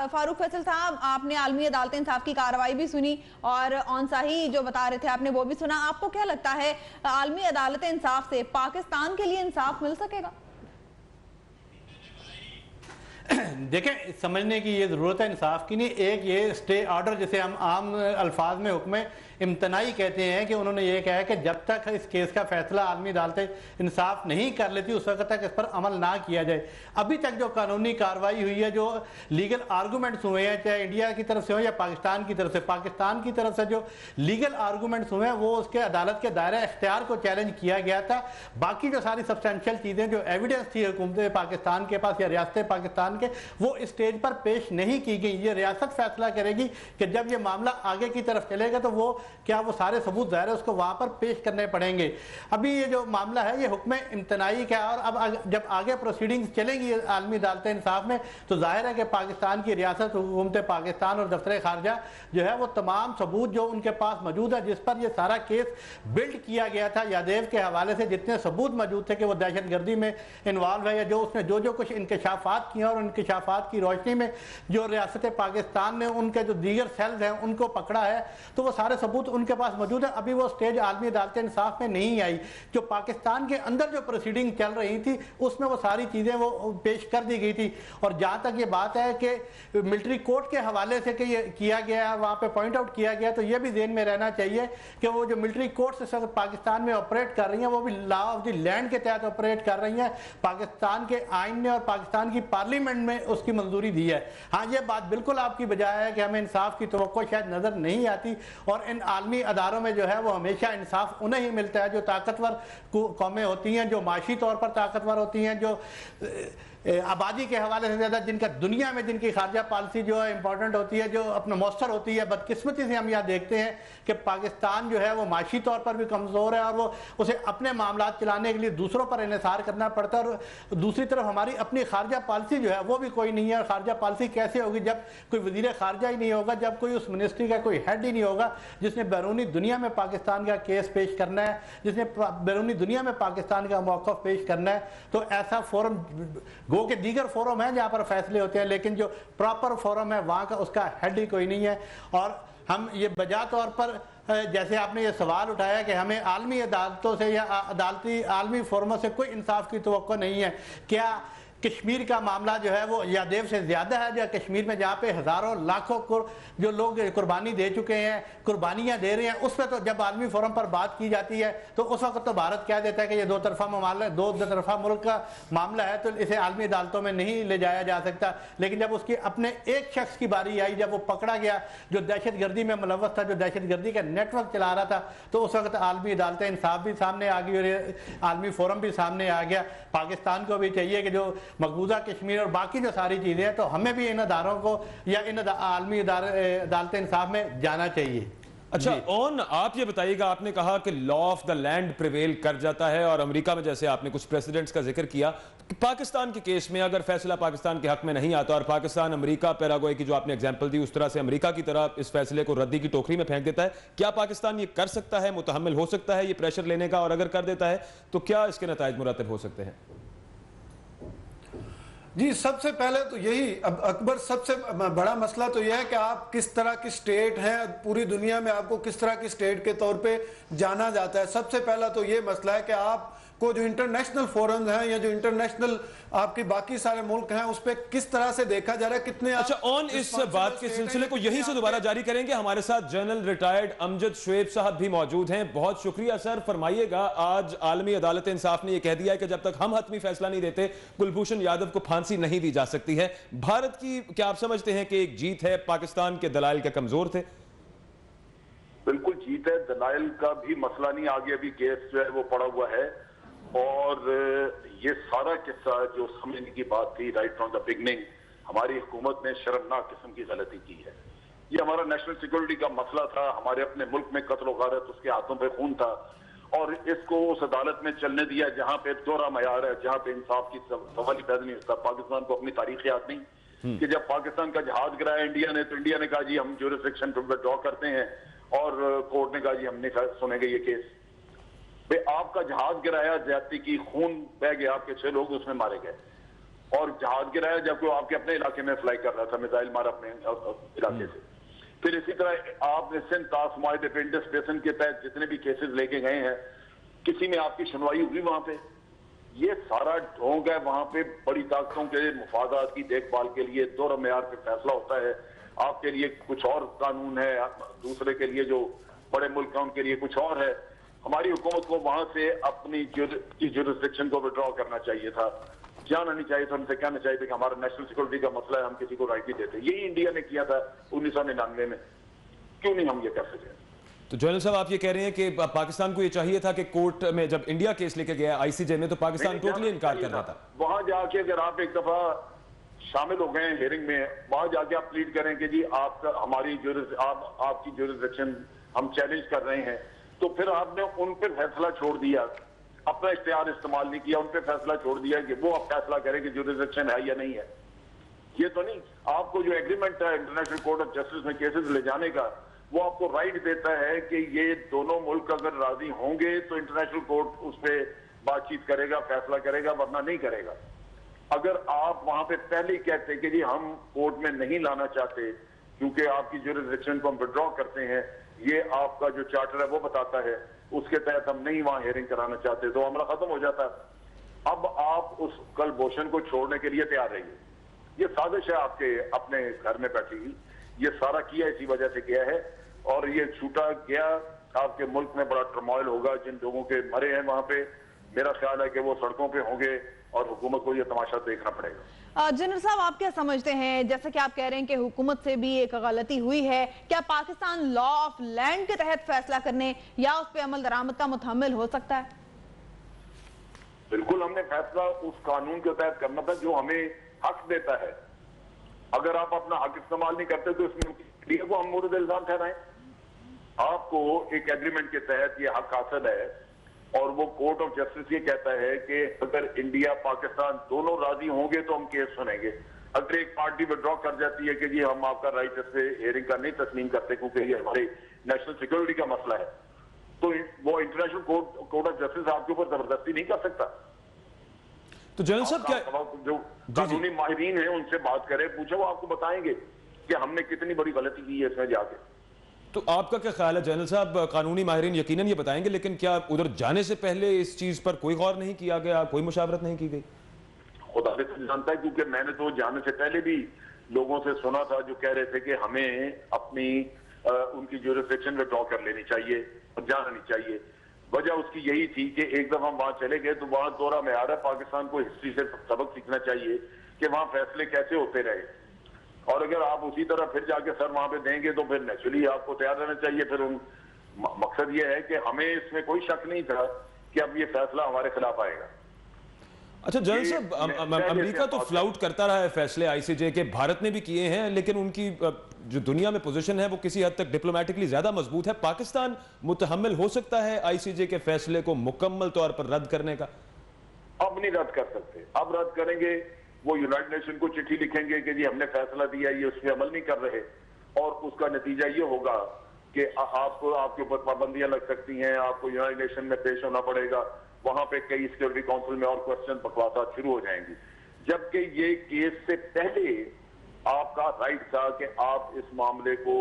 फारूक फैसल साहब, आपने आलमी अदालत इंसाफ की कार्रवाई भी सुनी और ऑनसाही जो बता रहे थे आपने वो भी सुना। आपको क्या लगता है आलमी अदालत इंसाफ से पाकिस्तान के लिए इंसाफ मिल सकेगा? देखें, समझने की ये ज़रूरत है इंसाफ की नहीं। एक ये स्टे ऑर्डर जिसे हम आम अल्फाज में हुक्म इम्तनाई कहते हैं कि उन्होंने ये कहा है कि जब तक इस केस का फैसला आलमी अदालतें इंसाफ नहीं कर लेती उस वक्त तक इस पर अमल ना किया जाए। अभी तक जो कानूनी कार्रवाई हुई है, जो लीगल आर्गूमेंट्स हुए हैं, चाहे इंडिया की तरफ से हो या पाकिस्तान की तरफ से, पाकिस्तान की तरफ से जो लीगल आर्गूमेंट्स हुए हैं वो उसके अदालत के दायरा इख्तियार को चैलेंज किया गया था। बाकी जो सारी सब्सटेंशियल चीज़ें जो एविडेंस थी हुकूमत पाकिस्तान के पास या रियासत पाकिस्तान के, वो स्टेज पर पेश नहीं की गई। ये रियासत फैसला करेगी कि जब ये मामला आगे की तरफ चलेगा तो वो क्या वो सारे सबूत ज़ाहिर है उसको वहां पर पेश करने पड़ेंगे। अभी ये जो मामला है ये हुक्म इम्तनाई का, और अब जब आगे प्रोसीडिंग्स चलेंगी आलमी अदालत इंसाफ में तो जाहिर है कि पाकिस्तान की रियासत, हुकूमत पाकिस्तान और दफ्तर खारजा जो है वो तमाम सबूत जो उनके पास मौजूद है, जिस पर ये सारा केस बिल्ड किया गया था, यादेव के हवाले से जितने सबूत मौजूद थे कि वो दहशत गर्दी में इन्वॉल्व है, या जो उसने जो कुछ इंकशाफात किए और इंकशाफात की रोशनी में जो रियासत पाकिस्तान ने उनके जो दीगर सेल्स हैं उनको पकड़ा है, तो वो सारे सबूत उनके पास मौजूद है। अभी वो स्टेज आलमी अदालत इंसाफ में नहीं आई। जो पाकिस्तान के अंदर जो प्रोसीडिंग चल रही थी उसमें वो सारी चीज़ें वो पेश कर दी गई थी। और जहाँ तक ये बात है कि मिलिट्री कोर्ट के हवाले से कि ये किया गया है, वहाँ पे पॉइंट आउट किया गया, तो ये भी ध्यान में रहना चाहिए कि वो जो मिलिट्री कोर्ट से पाकिस्तान में ऑपरेट कर रही हैं वो भी लॉ ऑफ द लैंड के तहत ऑपरेट कर रही हैं। पाकिस्तान के आइन ने और पाकिस्तान की पार्लियामेंट में उसकी मंजूरी दी है। हाँ, ये बात बिल्कुल आपकी बजाय है कि हमें इंसाफ की तवक्को शायद नजर नहीं आती, और इन आलमी अदारों में जो है वो हमेशा इंसाफ उन्हें ही मिलता है जो ताकतवर कौमें होती हैं, जो माशी तौर पर ताकतवर होती हैं, जो आबादी के हवाले से ज़्यादा जिनका दुनिया में जिनकी खारजा पॉलिसी जो है इंपॉर्टेंट होती है, जो अपना मौसर होती है। बदकिस्मती से हम यहाँ देखते हैं कि पाकिस्तान जो है वो माशी तौर पर भी कमज़ोर है और वो उसे अपने मामला चलाने के लिए दूसरों पर इन्हिसार करना पड़ता है, और दूसरी तरफ हमारी अपनी खारजा पॉलिसी जो है वो भी कोई नहीं है। और खारजा पॉलिसी कैसे होगी जब कोई वज़ीर खारजा ही नहीं होगा, जब कोई उस मिनिस्ट्री का कोई हेड ही नहीं होगा जिसने बैरूनी दुनिया में पाकिस्तान का केस पेश करना है, जिसने बैरूनी दुनिया में पाकिस्तान का मौक़िफ़ पेश करना है। तो ऐसा फोरम गो के दीगर फोरम है जहाँ पर फैसले होते हैं, लेकिन जो प्रॉपर फोरम है वहाँ का उसका हेड ही कोई नहीं है। और हम ये बजा तौर पर जैसे आपने ये सवाल उठाया कि हमें आलमी अदालतों से या अदालती आलमी फोरमों से कोई इंसाफ की तवक्को नहीं है, क्या कश्मीर का मामला जो है वो यादेव से ज़्यादा है? या कश्मीर में जहाँ पे हज़ारों लाखों जो लोग कुर्बानी दे चुके हैं, कुर्बानियाँ दे रहे हैं, उस पर तो जब आलमी फोरम पर बात की जाती है तो उस वक्त तो भारत कह देता है कि ये दो तरफा मुल्क का मामला है तो इसे आलमी अदालतों में नहीं ले जाया जा सकता। लेकिन जब उसकी अपने एक शख्स की बारी आई, जब वो पकड़ा गया जो दहशत गर्दी में मुलव्वस था, जो दहशत गर्दी का नेटवर्क चला रहा था, तो उस वक्त आलमी अदालत इंसाफ भी सामने आ गई और आलमी फोरम भी सामने आ गया। पाकिस्तान को भी चाहिए कि जो मकबूजा कश्मीर और बाकी जो सारी चीज़ें हैं, तो हमें भी इन अदारों को या इन आलमी अदालत इंसाफ में जाना चाहिए। अच्छा, ऑन आप ये बताइएगा, आपने कहा कि law of the land prevail कर जाता है और अमेरिका में जैसे आपने कुछ प्रेसिडेंट्स का जिक्र किया, पाकिस्तान के केस में अगर फैसला पाकिस्तान के हक में नहीं आता और पाकिस्तान अमेरिका पैराग्वे की जो आपने एग्जांपल दी उस तरह से अमेरिका की तरह इस फैसले को रद्दी की टोकरी में फेंक देता है, क्या पाकिस्तान ये कर सकता है, मुतहम्मिल हो सकता है ये प्रेशर लेने का? और अगर कर देता है तो क्या इसके नताइज मुरतब हो सकते हैं? जी, सबसे पहले तो यही अब अकबर सबसे बड़ा मसला तो यह है कि आप किस तरह की स्टेट हैं, पूरी दुनिया में आपको किस तरह की स्टेट के तौर पे जाना जाता है। सबसे पहला तो ये मसला है कि आप को जो इंटरनेशनल फोरम्स हैं या जो इंटरनेशनल आपके बाकी सारे मुल्क हैं उस पर किस तरह से देखा जा रहा है, कितने अच्छा, ऑन इस बात के सिलसिले को यहीं से दोबारा जारी करेंगे। हमारे साथ जनरल रिटायर्ड अमजद शुएब साहब भी मौजूद हैं। बहुत शुक्रिया सर। फरमाइएगा, आज आलमी अदालत इंसाफ ने यह कह दिया है कि जब तक हम हतमी फैसला नहीं देते कुलभूषण यादव को फांसी नहीं दी जा सकती है। भारत की क्या आप समझते हैं कि एक जीत है, पाकिस्तान के दलाइल के कमजोर थे? बिल्कुल जीत है, दलाइल का भी मसला नहीं, आगे अभी केस जो है वो पड़ा हुआ है। और ये सारा किस्सा जो समझने की बात थी राइट फ्रॉम द बिगनिंग, हमारी हुकूमत ने शर्मनाक किस्म की गलती की है। ये हमारा नेशनल सिक्योरिटी का मसला था, हमारे अपने मुल्क में कत्ल गारत, उसके हाथों पे खून था, और इसको उस अदालत में चलने दिया जहां पे दोहरा मयार है, जहां पे इंसाफ की सवाल ही पैदा नहीं होता। पाकिस्तान को अपनी तारीख याद नहीं, कि जब पाकिस्तान का जहाज गिराया इंडिया ने, तो इंडिया ने कहा जी हम ज्यूरिसडिक्शन विथड्रॉ करते हैं, और कोर्ट ने कहा जी हम नहीं सुनेंगे ये केस। भाई आपका जहाज गिराया, ज्यादती की, खून बह गया, आपके 6 लोग उसमें मारे गए, और जहाज गिराया जबकि आपके अपने इलाके में फ्लाई कर रहा था, मिसाइल मारा अपने इलाके से। फिर इसी तरह आपने सिंध ताश माहिदे पे इंडस बेसिन के तहत जितने भी केसेस लेके गए हैं, किसी में आपकी सुनवाई हुई वहां पे? ये सारा ढोंग है। वहां पे बड़ी ताकतों के मुफादात की देखभाल के लिए दो मेयार पे फैसला होता है। आपके लिए कुछ और कानून है, दूसरे के लिए जो बड़े मुल्क हैं उनके लिए कुछ और है। हमारी हुकूमत को वहां से अपनी ज्यूरिसडिक्शन को विड्रॉ करना चाहिए था, जाना नहीं चाहिए था, उनसे कहना चाहिए था कि हमारा नेशनल सिक्योरिटी का मसला है, हम किसी को राइट नहीं देते। यही इंडिया ने किया था 1999 में, क्यों नहीं हम ये कर सके? तो जनरल साहब आप ये कह रहे हैं कि पाकिस्तान को ये चाहिए था कि कोर्ट में जब इंडिया केस लेके गया आईसीजे में, तो पाकिस्तान टोटली इनकार कर रहा था। वहां जाके अगर आप एक दफा शामिल हो गए हियरिंग में, वहां जाके आप प्लीड करें कि जी आपका हमारी आपकी ज्यूरिसडिक्शन हम चैलेंज कर रहे हैं, तो फिर आपने उन पर फैसला छोड़ दिया, अपना इख्तियार इस्तेमाल नहीं किया, उन पर फैसला छोड़ दिया कि वो अब फैसला करें कि ज्यूरिसडिक्शन है या नहीं है। ये तो नहीं, आपको जो एग्रीमेंट है इंटरनेशनल कोर्ट ऑफ जस्टिस में केसेस ले जाने का, वो आपको राइट देता है कि ये दोनों मुल्क अगर राजी होंगे तो इंटरनेशनल कोर्ट उस पर बातचीत करेगा, फैसला करेगा, वरना नहीं करेगा। अगर आप वहां पे पहले ही कहते कि जी हम कोर्ट में नहीं लाना चाहते क्योंकि आपकी ज्यूरिसडिक्शन को हम विड्रॉ करते हैं, ये आपका जो चार्टर है वो बताता है, उसके तहत हम नहीं वहां हियरिंग कराना चाहते, तो मामला खत्म हो जाता है। अब आप उस कलभूषण को छोड़ने के लिए तैयार रहिए। ये साजिश है आपके अपने घर में बैठी हुई, ये सारा किया इसी वजह से किया है, और ये छूटा गया। आपके मुल्क में बड़ा टर्मोइल होगा, जिन लोगों के मरे हैं वहां पे, मेरा ख्याल है कि वो सड़कों पे होंगे और हुकूमत को ये तमाशा देखना पड़ेगा। जनरल साहब आप क्या समझते हैं, जैसे कि आप कह रहे हैं कि हुकूमत से भी एक गलती हुई है, क्या पाकिस्तान लॉ ऑफ लैंड के तहत फैसला करने या उस पर अमल दरामद का मुतहम्मिल हो सकता है? बिल्कुल, हमने फैसला उस कानून के तहत करना था जो हमें हक देता है। अगर आप अपना हक इस्तेमाल नहीं करते तो इसमें इंडिया को हम मुर्द इल्जाम ठहराएं? आपको एक एग्रीमेंट के तहत ये हक हासिल है, और वो कोर्ट ऑफ जस्टिस ये कहता है कि अगर इंडिया पाकिस्तान दोनों राजी होंगे तो हम केस सुनेंगे। अगर एक पार्टी विड्रॉ कर जाती है कि जी हम आपका राइट इस पे हियरिंग का नहीं तस्लीम करते क्योंकि ये हमारे नेशनल सिक्योरिटी का मसला है, तो वो इंटरनेशनल कोर्ट ऑफ जस्टिस आपके ऊपर जबरदस्ती नहीं कर सकता। तो जनरल साहब क्या जो कानूनी माहिरीन है उनसे बात करें, पूछे, वो आपको बताएंगे कि हमने कितनी बड़ी गलती की है इसमें जाके। तो आपका क्या ख्याल है जनरल साहब, कानूनी माहिरीन यकीनन ये बताएंगे, लेकिन क्या उधर जाने से पहले इस चीज पर कोई गौर नहीं किया गया, कोई मुशावरत नहीं की गई? खुदा से जानता है, क्योंकि मैंने तो जाने से पहले भी लोगों से सुना था जो कह रहे थे कि हमें अपनी उनकी ज्यूरिसडिक्शन विड्रॉ कर लेनी चाहिए और जाना नहीं चाहिए। वजह उसकी यही थी कि एक दफा हम वहां चले गए तो वहां दौरा में आ रहा है, पाकिस्तान को हिस्ट्री से सबक सीखना चाहिए कि वहां फैसले कैसे होते रहे, और अगर आप उसी तरह फिर जाके सर वहां पे देंगे तो फिर नेचुरली आपको तैयार रहना चाहिए। फिर मकसद ये है कि हमें इसमें कोई शक नहीं था कि अब ये फैसला हमारे खिलाफ आएगा। अच्छा जनरल साहब, अमेरिका तो फ्लाउट करता रहा है फैसले आईसीजे के, भारत ने भी किए हैं, लेकिन उनकी जो दुनिया में पोजीशन है वो किसी हद तक डिप्लोमेटिकली ज्यादा मजबूत है। पाकिस्तान मुतहम्मिल हो सकता है आईसीजे के फैसले को मुकम्मल तौर पर रद्द करने का? अब नहीं रद्द कर सकते। अब रद्द करेंगे वो यूनाइटेड नेशन को चिट्ठी लिखेंगे कि जी हमने फैसला दिया, ये उस पर अमल नहीं कर रहे, और उसका नतीजा ये होगा कि आपको आपके ऊपर पाबंदियां लग सकती हैं, आपको यूनाइटेड नेशन में पेश होना पड़ेगा, वहां पे कई सिक्योरिटी काउंसिल में और क्वेश्चन बकवासात शुरू हो जाएंगी। जबकि ये केस से पहले आपका राइट था कि आप इस मामले को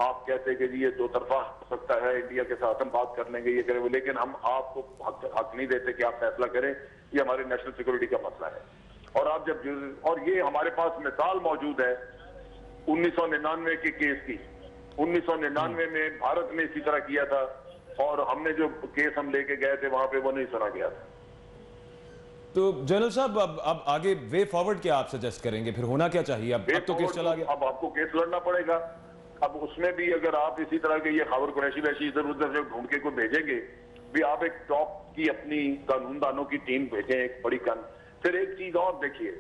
आप कहते कि जी ये दो तरफा हो सकता है, इंडिया के साथ हम बात कर लेंगे, ये करेंगे, लेकिन हम आपको हक नहीं देते कि आप फैसला करें, ये हमारे नेशनल सिक्योरिटी का मसला है। और आप जब, और ये हमारे पास मिसाल मौजूद है 1999 के केस की। 1999 में भारत ने इसी तरह किया था, और हमने जो केस हम लेके गए थे वहां पे वो नहीं सुना गया था। तो जनरल साहब अब आगे वे फॉरवर्ड क्या आप सजेस्ट करेंगे, फिर होना क्या चाहिए? अब तो केस चला गया, अब आपको केस लड़ना पड़ेगा। अब उसमें भी अगर आप इसी तरह के ये खबर कुरैशी वैशी इधर उधर से ढूंढ के को भेजेंगे भी, आप एक टॉप की अपनी कानूनदानों की टीम भेजें, एक बड़ी फिर एक चीज और देखिए,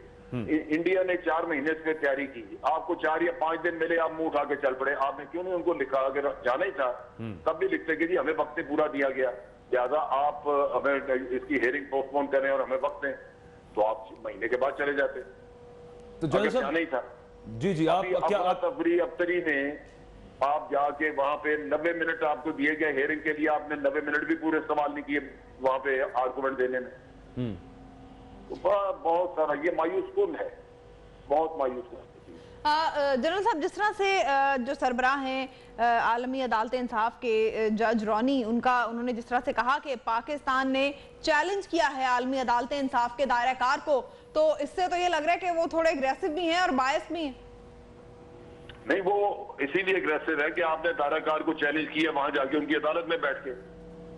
इंडिया ने 4 महीने से तैयारी की, आपको 4 या 5 दिन मिले, आप मुंह उठा के चल पड़े। आपने क्यों नहीं उनको लिखा? अगर जाना ही था तब भी लिखते कि जी हमें वक्त पूरा दिया गया, लिहाजा आप हमें इसकी हियरिंग पोस्टपोन करें और हमें वक्त दें, तो आप महीने के बाद चले जाते। तो जनरल क्या साहब नहीं था जी जी, आप क्या तफरी अफ्तरी में आप जाके वहां पे 90 मिनट आपको दिए गए हेयरिंग के लिए, आपने 90 मिनट भी पूरे इस्तेमाल नहीं किए वहां पे आर्गुमेंट देने में। तो बहुत सारा ये मायूस कुन है, बहुत मायूस कुन। जनरल साहब, जिस तरह से जो सरबराह हैं आलमी अदालत इंसाफ के जज रॉनी, उन्होंने जिस तरह से कहा कि पाकिस्तान ने चैलेंज किया है आलमी अदालत इंसाफ के दायरा कार को, तो इससे तो ये लग रहा है कि वो थोड़े एग्रेसिव भी हैं और बायस भी हैं। नहीं, वो इसीलिए एग्रेसिव है कि आपने दायरा कार को चैलेंज किया वहां जाके उनकी अदालत में बैठ के।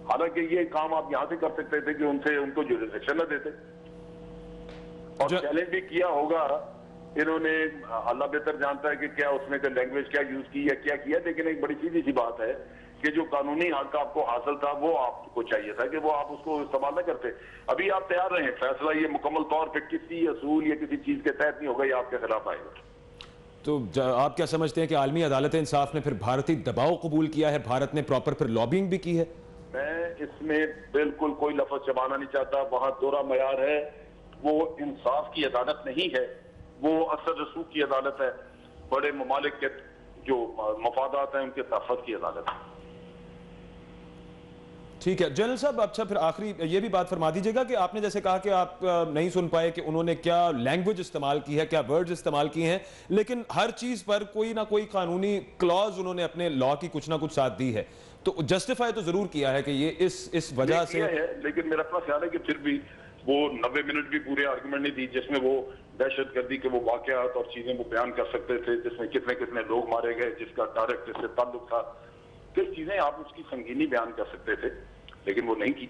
हालांकि ये काम आप यहां से कर सकते थे कि उनको जुरिसडिक्शन न देते, और चैलेंज भी किया होगा इन्होंने। अल्लाह बेहतर जानता है कि क्या उसमें लैंग्वेज क्या यूज की है, क्या किया, लेकिन एक बड़ी सीधी सी बात है कि जो कानूनी हक आपको हासिल था वो आपको चाहिए था कि वो आप उसको इस्तेमाल न करते। अभी आप तैयार रहें, फैसला ये मुकम्मल तौर पे किसी असूल या किसी चीज के तहत नहीं होगा, ये आपके खिलाफ आएगा। तो आप क्या समझते हैं कि आलमी अदालत इंसाफ ने फिर भारतीय दबाव कबूल किया है, भारत ने प्रॉपर फिर लॉबिंग भी की है? मैं इसमें बिल्कुल कोई लफ्ज चबाना नहीं चाहता। वहां दोहरा मयार है, वो इंसाफ की अदालत नहीं है, वो असर रसूख की अदालत है। बड़े ममालिक के जो मफादात हैं उनके तहफ़्फ़ुज़ की अदालत है। ठीक है जनरल साहब, अच्छा फिर आखिरी ये भी बात फरमा दीजिएगा कि आपने जैसे कहा कि आप नहीं सुन पाए कि उन्होंने क्या लैंग्वेज इस्तेमाल की है, क्या वर्ड्स इस्तेमाल किए हैं, लेकिन हर चीज पर कोई ना कोई कानूनी क्लॉज उन्होंने अपने लॉ की कुछ ना कुछ साथ दी है, तो जस्टिफाई तो जरूर किया है कि ये इस वजह से है। लेकिन मेरा अपना ख्याल है कि फिर भी वो 90 मिनट भी पूरे आर्गुमेंट नहीं दी जिसमें वो दहशतगर्दी के वो वाकयात और चीजें वो बयान कर सकते थे, जिसमें कितने कितने लोग मारे गए, जिसका डायरेक्ट इससे ताल्लुक था। फिर चीजें आप उसकी संगीनी बयान कर सकते थे, लेकिन वो नहीं की।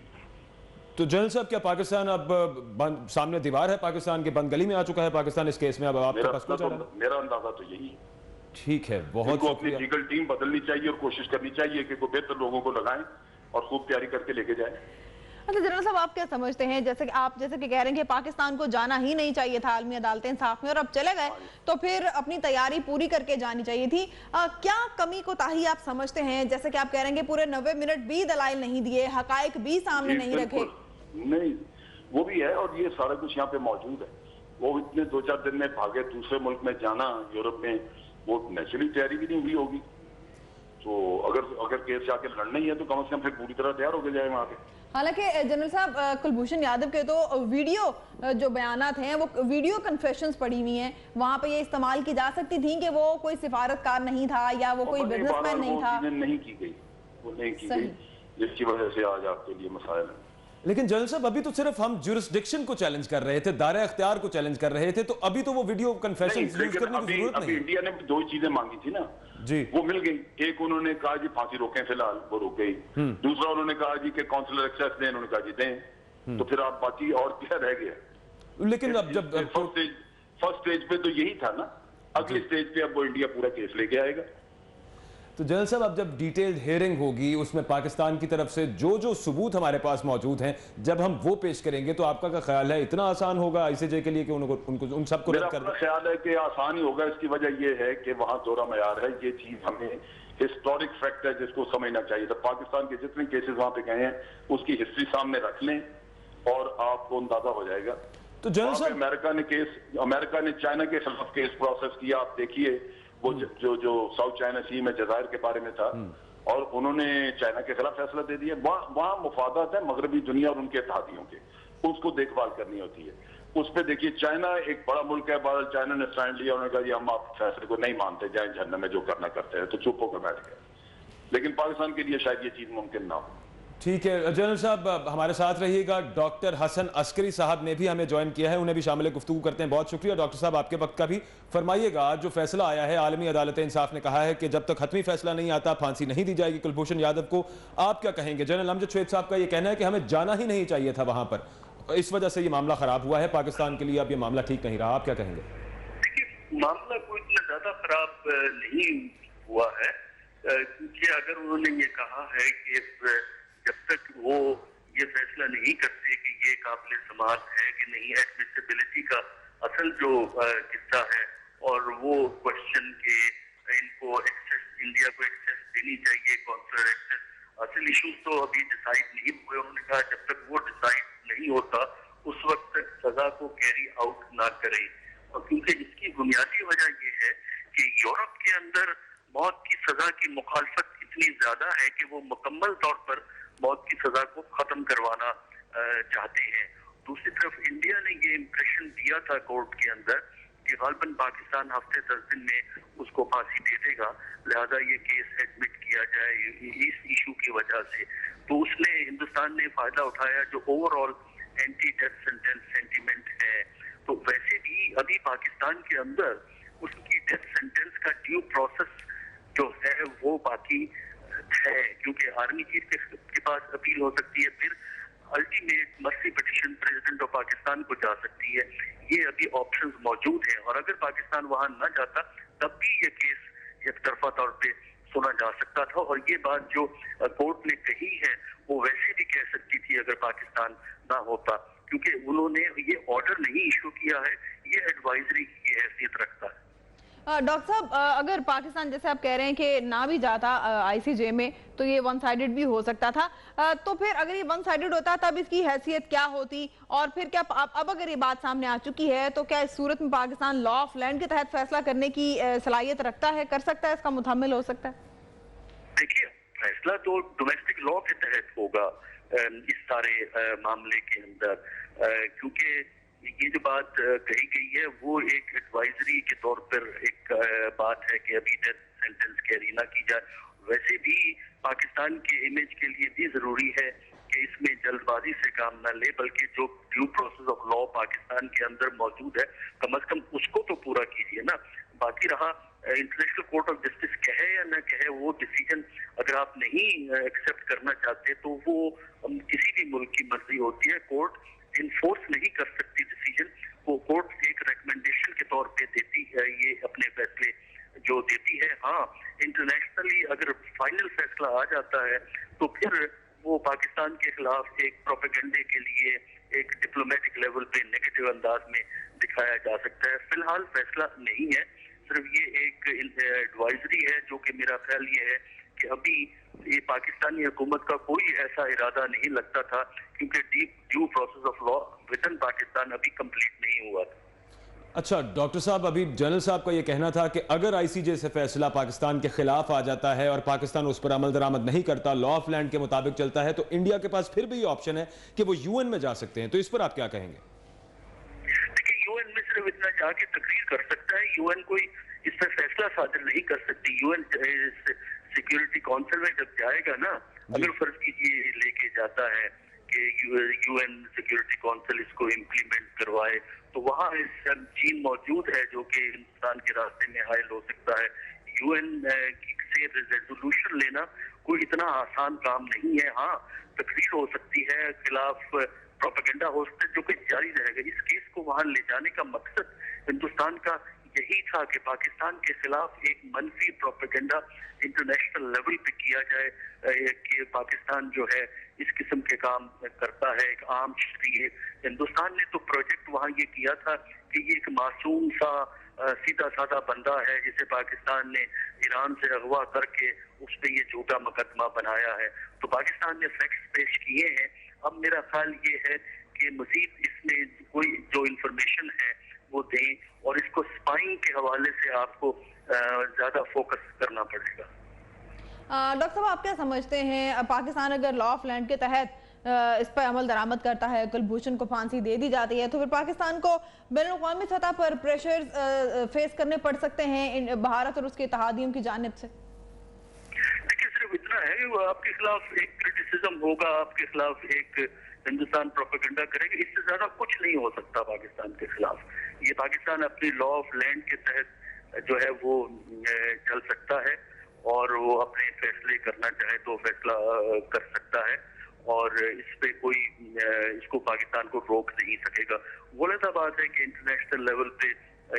तो जनरल साहब, क्या पाकिस्तान अब सामने दीवार है, पाकिस्तान के बंद गली में आ चुका है पाकिस्तान इस केस में? अब आपके पास मेरा अंदाजा तो यही है। ठीक है, बहुत अपनी लीगल टीम बदलनी चाहिए और कोशिश करनी चाहिए कि कोई बेहतर लोगों को लगाएं और खूब तैयारी करके लेके जाएं। अच्छा जनरल साहब, आप क्या समझते हैं, जैसे कि कह रहे हैं कि पाकिस्तान को जाना ही नहीं चाहिए था आलमी अदालत इंसाफ में और अब चले गए, तो फिर अपनी तैयारी पूरी करके जानी चाहिए थी। क्या कमी कोताही आप समझते हैं? जैसे कि आप कह रहे हैं कि पूरे 90 मिनट भी दलाइल नहीं दिए, हकायक भी सामने नहीं रखे। नहीं, वो भी है और ये सारा कुछ यहाँ पे मौजूद है। वो इतने 2-4 दिन में भागे दूसरे मुल्क में जाना, यूरोप में, वो नेचुरली तैयारी भी नहीं हुई होगी। तो अगर केस जाके लड़ना ही है तो कम से कम फिर पूरी तरह तैयार होकर जाए वहां पे। हालांकि जनरल साहब, कुलभूषण यादव के तो वीडियो जो बयानात हैं वो वीडियो कन्फेशंस पड़ी हुई हैं, वहां पे ये इस्तेमाल की जा सकती थी कि वो कोई सिफारतकार नहीं था या वो कोई बिजनेसमैन नहीं था। नहीं की गई, वो नहीं की गई, जिसकी वजह से आज आपके लिए मसाइल है। लेकिन जनरल साहब, अभी तो सिर्फ हम जुरिस्डिक्शन को चैलेंज कर रहे थे, दायरा इख्तियार को चैलेंज कर रहे थे, तो अभी तो वो वीडियो कन्फेशन यूज करने की जरूरत नहीं। इंडिया ने 2 चीजें मांगी थी ना जी, वो मिल गई। एक उन्होंने कहा जी फांसी रोकें फिलहाल, वो रुक गई। दूसरा उन्होंने कहा जी कि काउंसलर एक्सेस दें, उन्होंने कहा जी दें। तो फिर आप बाकी और क्या रह गया? लेकिन अब जब फर्स्ट स्टेज पे तो यही था ना, अगली स्टेज पे अब वो इंडिया पूरा केस लेके आएगा। तो जनरल साहब, अब जब डिटेल्ड हियरिंग होगी उसमें पाकिस्तान की तरफ से जो सबूत हमारे पास मौजूद हैं, जब हम वो पेश करेंगे तो आपका क्या ख्याल है, इतना आसान होगा आईसीजे के लिए कि उन सबको रद्द कर दें? मेरा ख्याल है कि आसान ही होगा। इसकी वजह यह है कि वहां दोहरा मयार है। ये चीज हमें हिस्टोरिक फैक्ट है जिसको समझना चाहिए। तो पाकिस्तान के जितने केसेस वहां पे गए हैं उसकी हिस्ट्री सामने रख लें और आपको अंदाजा हो जाएगा। तो जनरल साहब, अमेरिका ने चाइना के खिलाफ केस प्रोसेस किया। आप देखिए वो जो साउथ चाइना सी में जजायर के बारे में था और उन्होंने चाइना के खिलाफ फैसला दे दिया। वहां मुफादात है मगरबी दुनिया और उनके इत्तेहादियों के, उसको देखभाल करनी होती है। उस पर देखिए, चाइना एक बड़ा मुल्क है, बाद चाइना ने स्टैंड लिया, उन्होंने कहा हम आप फैसले को नहीं मानते, जाए झरने में जो करना करते हैं, तो चुप होकर बैठ गए। लेकिन पाकिस्तान के लिए शायद ये चीज मुमकिन ना हो। ठीक है जनरल साहब, हमारे साथ रहिएगा। डॉक्टर हसन अस्करी साहब ने भी हमें ज्वाइन किया है, उन्हें भी शामिल गुफ्तगू करते हैं। बहुत शुक्रिया डॉक्टर साहब आपके वक्त का भी। फरमाइएगा, आज जो फैसला आया है, आलमी अदालत इंसाफ ने कहा है कि जब तक हतमी फैसला नहीं आता फांसी नहीं दी जाएगी कुलभूषण यादव को। आप क्या कहेंगे? जनरल अमजद शवेद साहब का ये कहना है कि हमें जाना ही नहीं चाहिए था वहां पर, इस वजह से ये मामला खराब हुआ है पाकिस्तान के लिए, अब ये मामला ठीक नहीं रहा। आप क्या कहेंगे? देखिए, मामला कोई इतना ज्यादा खराब नहीं हुआ है, क्योंकि अगर उन्होंने ये कहा है कि जब तक वो ये फैसला नहीं करते कि ये काबिल समाअत है कि नहीं, एडमिसिबिलिटी का असल जो किस्सा है और वो क्वेश्चन के इनको एक्सेस, इंडिया को एक्सेस देनी चाहिए, कॉन्सुलर एक्सेस, असल इशूज तो अभी डिसाइड नहीं हुए। उन्होंने कहा जब तक वो डिसाइड नहीं होता उस वक्त तक सजा को कैरी आउट ना करें, और क्योंकि इसकी बुनियादी वजह ये है कि यूरोप के अंदर मौत की सजा की मुखालफत इतनी ज्यादा है कि वो मुकम्मल तौर पर मौत की सजा को खत्म करवाना चाहते हैं। दूसरी तरफ इंडिया ने ये इम्प्रेशन दिया था कोर्ट के अंदर कि गालबन पाकिस्तान हफ्ते 10 दिन में उसको फांसी दे देगा, लिहाजा ये केस एडमिट किया जाए इस इशू की वजह से। तो उसने हिंदुस्तान ने फायदा उठाया जो overall anti death sentence sentiment है। तो वैसे भी अभी पाकिस्तान के अंदर उसकी डेथ सेंटेंस का ड्यू प्रोसेस जो है वो बाकी है, क्योंकि आर्मी चीफ के पास अपील हो सकती है, फिर ultimate mercy petition president of Pakistan को जा सकती है। ये अभी ऑप्शंस मौजूद हैं और अगर पाकिस्तान वहां न जाता तब भी ये केस एक तरफा तौर पे सुना जा सकता था। और ये बात जो कोर्ट ने कही है वो वैसे भी कह सकती थी अगर पाकिस्तान ना होता, क्योंकि उन्होंने ये ऑर्डर नहीं इशू किया है, ये एडवाइजरी की हैसियत रखता है। डॉक्टर साहब, अगर पाकिस्तान जैसे आप कह रहे हैं कि ना भी जाता आईसीजे में तो ये वन साइडेड भी हो सकता था, तो फिर अगर ये वन साइडेड होता तब इसकी हैसियत क्या होती? और फिर क्या अब अगर ये बात सामने आ चुकी है तो क्या इस सूरत में पाकिस्तान लॉ ऑफ लैंड के तहत फैसला करने की सलाहियत रखता है, कर सकता है, इसका मुतहम्मिल हो सकता है? देखिए, फैसला तो डोमेस्टिक लॉ के तहत होगा इस सारे मामले के अंदर, क्योंकि ये जो बात कही गई है वो एक एडवाइजरी के तौर पर एक बात है कि अभी डेथ सेंटेंस कैरी ना की जाए। वैसे भी पाकिस्तान के इमेज के लिए भी जरूरी है कि इसमें जल्दबाजी से काम ना ले, बल्कि जो due process of law Pakistan के अंदर मौजूद है कम से कम उसको तो पूरा कीजिए ना। बाकी रहा इंटरनेशनल कोर्ट ऑफ जस्टिस कहे या न कहे, वो डिसीजन अगर आप नहीं एक्सेप्ट करना चाहते तो वो किसी भी मुल्क की मर्जी होती है। कोर्ट इन्फोर्स नहीं कर सकती डिसीजन, वो कोर्ट एक रिकमेंडेशन के तौर पे देती है ये अपने फैसले जो देती है। हाँ, इंटरनेशनली अगर फाइनल फैसला आ जाता है तो फिर वो पाकिस्तान के खिलाफ एक प्रोपेगेंडे के लिए एक डिप्लोमेटिक लेवल पे नेगेटिव अंदाज में दिखाया जा सकता है। फिलहाल फैसला नहीं है, सिर्फ ये एक एडवाइजरी है जो कि मेरा ख्याल ये है कि अभी ये पाकिस्तानी हुकूमत का कोई ऐसा इरादा नहीं लगता था, क्योंकि due process of law with in Pakistan अभी कंप्लीट नहीं हुआ था। अच्छा डॉक्टर साहब, अभी जनरल साहब का ये कहना था कि अगर आईसीजे से फैसला पाकिस्तान के खिलाफ आ जाता है और पाकिस्तान उस पर अमल दरामद नहीं करता, लॉ ऑफ लैंड के मुताबिक चलता है, तो इंडिया के पास फिर भी ये ऑप्शन है कि वो यूएन में जा सकते हैं। तो इस पर आप क्या कहेंगे? देखिए, यूएन में सिर्फ इतना जाके तकरीर कर सकता है, यूएन कोई इस पर फैसला सादर नहीं कर सकती। यूएन सिक्योरिटी काउंसिल में जब जाएगा ना, अगर फर्ज कीजिए लेके जाता है कि यूएन सिक्योरिटी काउंसिल इसको इम्प्लीमेंट करवाए, तो वहाँ चीन मौजूद है जो कि हिंदुस्तान के रास्ते में हायल हो सकता है। यूएन से रेजोल्यूशन लेना कोई इतना आसान काम नहीं है। हाँ, तकरीर हो सकती है, खिलाफ प्रोपेगेंडा हो सकता है, जो कि जारी रहेगा। इस केस को वहां ले जाने का मकसद हिंदुस्तान का यही था कि पाकिस्तान के खिलाफ एक मनफी प्रोपेगेंडा इंटरनेशनल लेवल पे किया जाए कि पाकिस्तान जो है इस किस्म के काम करता है, एक आम शहरी। हिंदुस्तान ने तो प्रोजेक्ट वहां ये किया था कि ये एक मासूम सा सीधा साधा बंदा है जिसे पाकिस्तान ने ईरान से अगवा करके उस पर ये झूठा मुकदमा बनाया है। तो पाकिस्तान ने फैक्ट्स पेश किए हैं। अब मेरा ख्याल ये है कि मजीद इसमें कोई जो इंफॉर्मेशन है वो दें, और इसको स्पाइंग के हवाले से आपको ज्यादा फोकस करना पड़ेगा। डॉक्टर साहब, आप क्या समझते हैं, पाकिस्तान अगर लॉ ऑफ लैंड के तहत इस पर अमल दरामद करता है, कुलभूषण को फांसी दे दी जाती है, तो फिर पाकिस्तान को बैनुल-अक़वामी सतह पर प्रेशर फेस करने पड़ सकते हैं भारत और उसके इत्तेहादियों की जानिब से? देखिए, सिर्फ इतना है कि आपके खिलाफ एक क्रिटिसिज्म होगा, आपके खिलाफ एक हिंदुस्तान प्रोपेगेंडा करेगा, इससे ज्यादा कुछ नहीं हो सकता पाकिस्तान के खिलाफ। ये पाकिस्तान अपनी लॉ ऑफ लैंड के तहत जो है वो चल सकता है और वो अपने फैसले करना चाहे तो फैसला कर सकता है, और इस पे कोई इसको पाकिस्तान को रोक नहीं सकेगा। वो अलग बात है कि इंटरनेशनल लेवल पे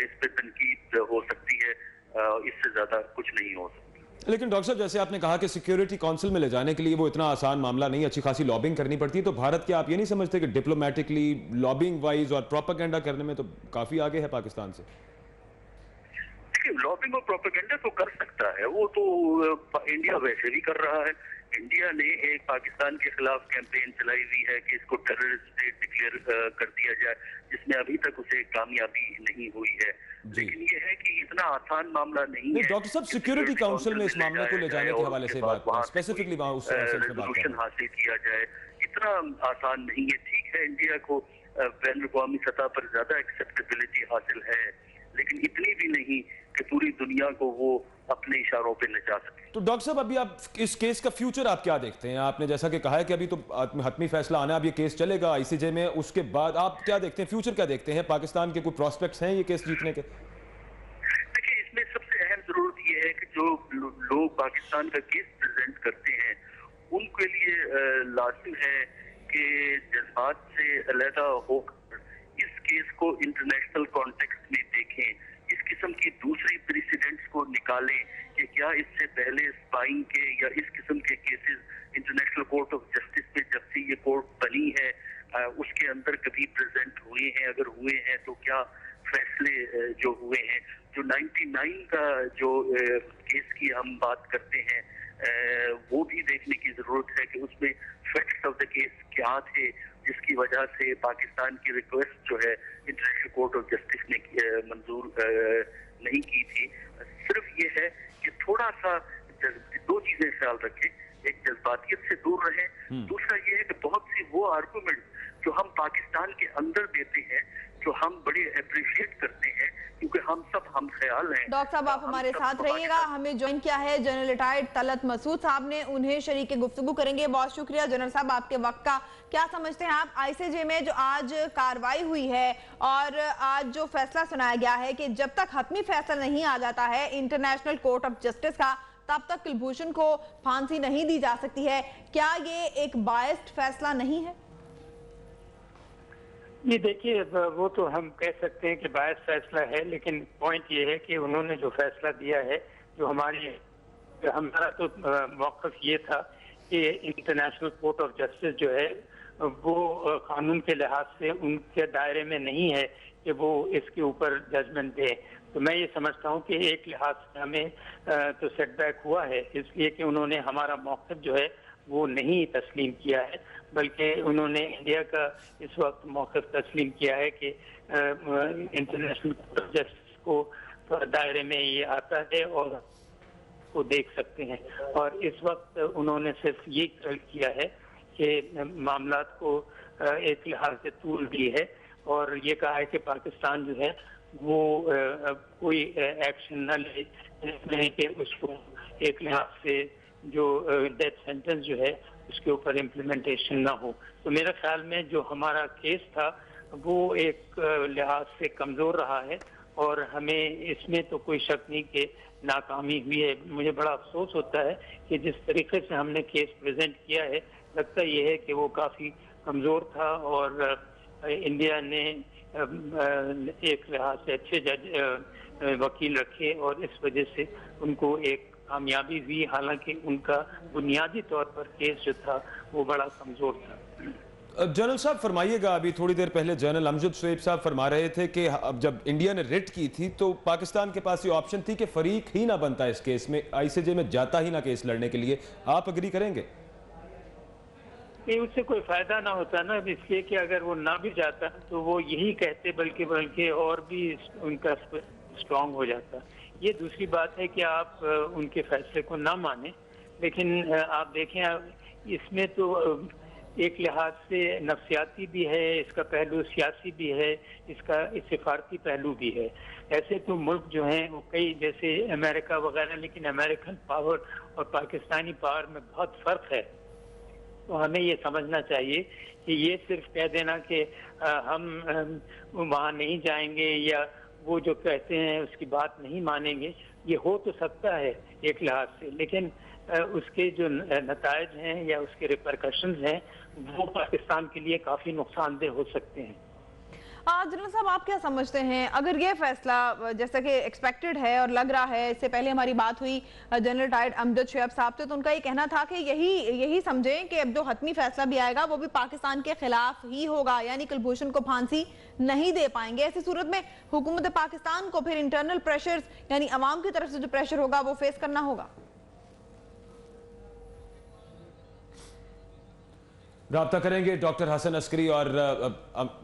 इस पे तनकीद हो सकती है, इससे ज्यादा कुछ नहीं हो सकता। लेकिन डॉक्टर साहब, जैसे आपने कहा कि सिक्योरिटी काउंसिल में ले जाने के लिए वो इतना आसान मामला नहीं, अच्छी खासी लॉबिंग करनी पड़ती है, तो भारत क्या आप ये नहीं समझते कि डिप्लोमेटिकली लॉबिंग वाइज और प्रोपेगेंडा करने में तो काफी आगे है पाकिस्तान से? देखिए लॉबिंग और प्रोपेगेंडा तो कर सकता है, वो तो इंडिया वैसे भी कर रहा है। इंडिया ने एक पाकिस्तान के खिलाफ कैंपेन चलाई हुई है कि इसको टेररिस्ट स्टेट डिक्लेयर कर दिया जाए, जिसमें अभी तक उसे कामयाबी नहीं हुई है। लेकिन ये है कि इतना आसान मामला नहीं है। डॉक्टर साहब, सिक्योरिटी काउंसिल में इस मामले को ले जाने के हवाले से बात स्पेसिफिकली रेजोल्यूशन हासिल किया जाए, इतना आसान नहीं है। ठीक है, इंडिया को बैन अवी सतह पर ज्यादा एक्सेप्टेबिलिटी हासिल है, लेकिन इतनी भी नहीं कि पूरी दुनिया को वो अपने इशारों पे नचा सके। तो डॉक्टर साहब, अभी आप इस केस का फ्यूचर आप क्या देखते हैं? आपने जैसा कि कहा है कि अभी तो हतमी फैसला आना, अब ये केस चलेगा आईसीजे में, उसके बाद आप क्या देखते हैं, फ्यूचर क्या देखते हैं? पाकिस्तान के कोई प्रोस्पेक्ट्स हैं ये केस जीतने के? देखिए, इसमें सबसे अहम जरूरत ये है कि जो लोग पाकिस्तान का केस प्रेजेंट करते हैं उनके लिए लाजिम है कि जज्बात से अलहदा होकर इस केस को इंटरनेशनल कॉन्टेक्स्ट में देखें, इस किस्म की दूसरी प्रेसिडेंट्स को निकालें कि क्या इससे पहले स्पाइंग के या इस किस्म के cases international court of justice में जब से ये कोर्ट बनी है उसके अंदर कभी प्रेजेंट हुए हैं, अगर हुए हैं तो क्या फैसले जो हुए हैं। जो 99 का जो केस की हम बात करते हैं वो भी देखने की जरूरत है कि उसमें फैक्ट्स ऑफ द केस क्या थे जिसकी वजह से पाकिस्तान की रिक्वेस्ट जो है इंटरनेशनल कोर्ट ऑफ जस्टिस ने मंजूर नहीं की थी। सिर्फ ये है कि थोड़ा सा दो चीजें ख्याल रखें, एक जज्बातियत से दूर रहें, दूसरा ये है कि बहुत सी वो आर्गुमेंट जो हम पाकिस्तान के अंदर देते हैं जो हम बड़े अप्रिशिएट करते हैं क्योंकि हम सब हम ख्याल हैं। डॉक्टर साहब, आप हमारे साथ रहिएगा। हमें ज्वाइन किया है जनरल रिटायर्ड तलत मसूद साहब ने, उन्हें शरीक गुफ्तगू करेंगे। बहुत शुक्रिया जनरल साहब आपके वक्त का। क्या समझते हैं आप आईसीजे में जो आज कार्रवाई हुई है और आज जो फैसला सुनाया गया है कि जब तक हतमी फैसला नहीं आ जाता है इंटरनेशनल कोर्ट ऑफ जस्टिस का, तब तक कुलभूषण को फांसी नहीं दी जा सकती है, क्या ये एक बायस्ड फैसला नहीं है? ये देखिए, वो तो हम कह सकते हैं कि बायस फैसला है, लेकिन पॉइंट ये है कि उन्होंने जो फैसला दिया है, जो हमारा तो मौक़िफ़ ये था कि इंटरनेशनल कोर्ट ऑफ जस्टिस जो है वो कानून के लिहाज से उनके दायरे में नहीं है कि वो इसके ऊपर जजमेंट दे। तो मैं ये समझता हूँ कि एक लिहाज से हमें तो सेटबैक हुआ है, इसलिए कि उन्होंने हमारा मौक़िफ़ जो है वो नहीं तस्लीम किया है, बल्कि उन्होंने इंडिया का इस वक्त मौक़िफ़ तस्लीम किया है कि इंटरनेशनल कोर्ट ऑफ जस्टिस को दायरे में ये आता है और को देख सकते हैं। और इस वक्त उन्होंने सिर्फ ये किया है कि मामलात को एक लिहाज से तूल दी है और ये कहा है कि पाकिस्तान जो है वो कोई एक्शन न ले कि उसको एक लिहाज से जो डेथ सेंटेंस जो है उसके ऊपर इम्प्लीमेंटेशन ना हो। तो मेरे ख्याल में जो हमारा केस था वो एक लिहाज से कमज़ोर रहा है और हमें इसमें तो कोई शक नहीं कि नाकामी हुई है। मुझे बड़ा अफसोस होता है कि जिस तरीके से हमने केस प्रेजेंट किया है, लगता यह है कि वो काफ़ी कमज़ोर था और इंडिया ने एक लिहाज से अच्छे जज वकील रखे और इस वजह से उनको एक कामयाबी हुई, हालांकि उनका बुनियादी तौर पर केस जो था वो बड़ा कमज़ोर था। जनरल साहब फरमाइएगा, अभी थोड़ी देर पहले जनरल अमजद शुएब साहब फरमा रहे थे कि अब जब इंडिया ने रिट की थी तो पाकिस्तान के पास ये ऑप्शन थी कि फरीक ही ना बनता इस केस में, आईसीजे में जाता ही ना केस लड़ने के लिए। आप अग्री करेंगे? नहीं, उससे कोई फायदा ना होता ना, इसलिए कि अगर वो ना भी जाता तो वो यही कहते बल्कि और भी उनका स्ट्रांग हो जाता। ये दूसरी बात है कि आप उनके फैसले को ना माने, लेकिन आप देखें इसमें तो एक लिहाज से नफ्सियाती भी है, इसका पहलू सियासी भी है, इसका सिफारती पहलू भी है। ऐसे तो मुल्क जो हैं वो कई जैसे अमेरिका वगैरह, लेकिन अमेरिकन पावर और पाकिस्तानी पावर में बहुत फ़र्क है। तो हमें ये समझना चाहिए कि ये सिर्फ कह देना कि हम वहाँ नहीं जाएंगे या वो जो कहते हैं उसकी बात नहीं मानेंगे, ये हो तो सकता है एक लिहाज से, लेकिन उसके जो नतायज हैं या उसके रिपरकशंस हैं वो पाकिस्तान के लिए काफ़ी नुकसानदेह हो सकते हैं। जनरल साहब, आप क्या समझते हैं, अगर ये फैसला जैसा कि एक्सपेक्टेड है और लग रहा है, इससे पहले हमारी बात हुई जनरल रिटायर्ड अमजद शुएब साहब से, तो उनका ये कहना था कि यही समझें कि अब जो हतमी फैसला भी आएगा वो भी पाकिस्तान के खिलाफ ही होगा, यानी कुलभूषण को फांसी नहीं दे पाएंगे। ऐसी सूरत में हुकूमत पाकिस्तान को फिर इंटरनल प्रेशर्स यानी अवाम की तरफ से जो प्रेशर होगा वो फेस करना होगा। राब्ता करेंगे डॉक्टर हसन अस्करी और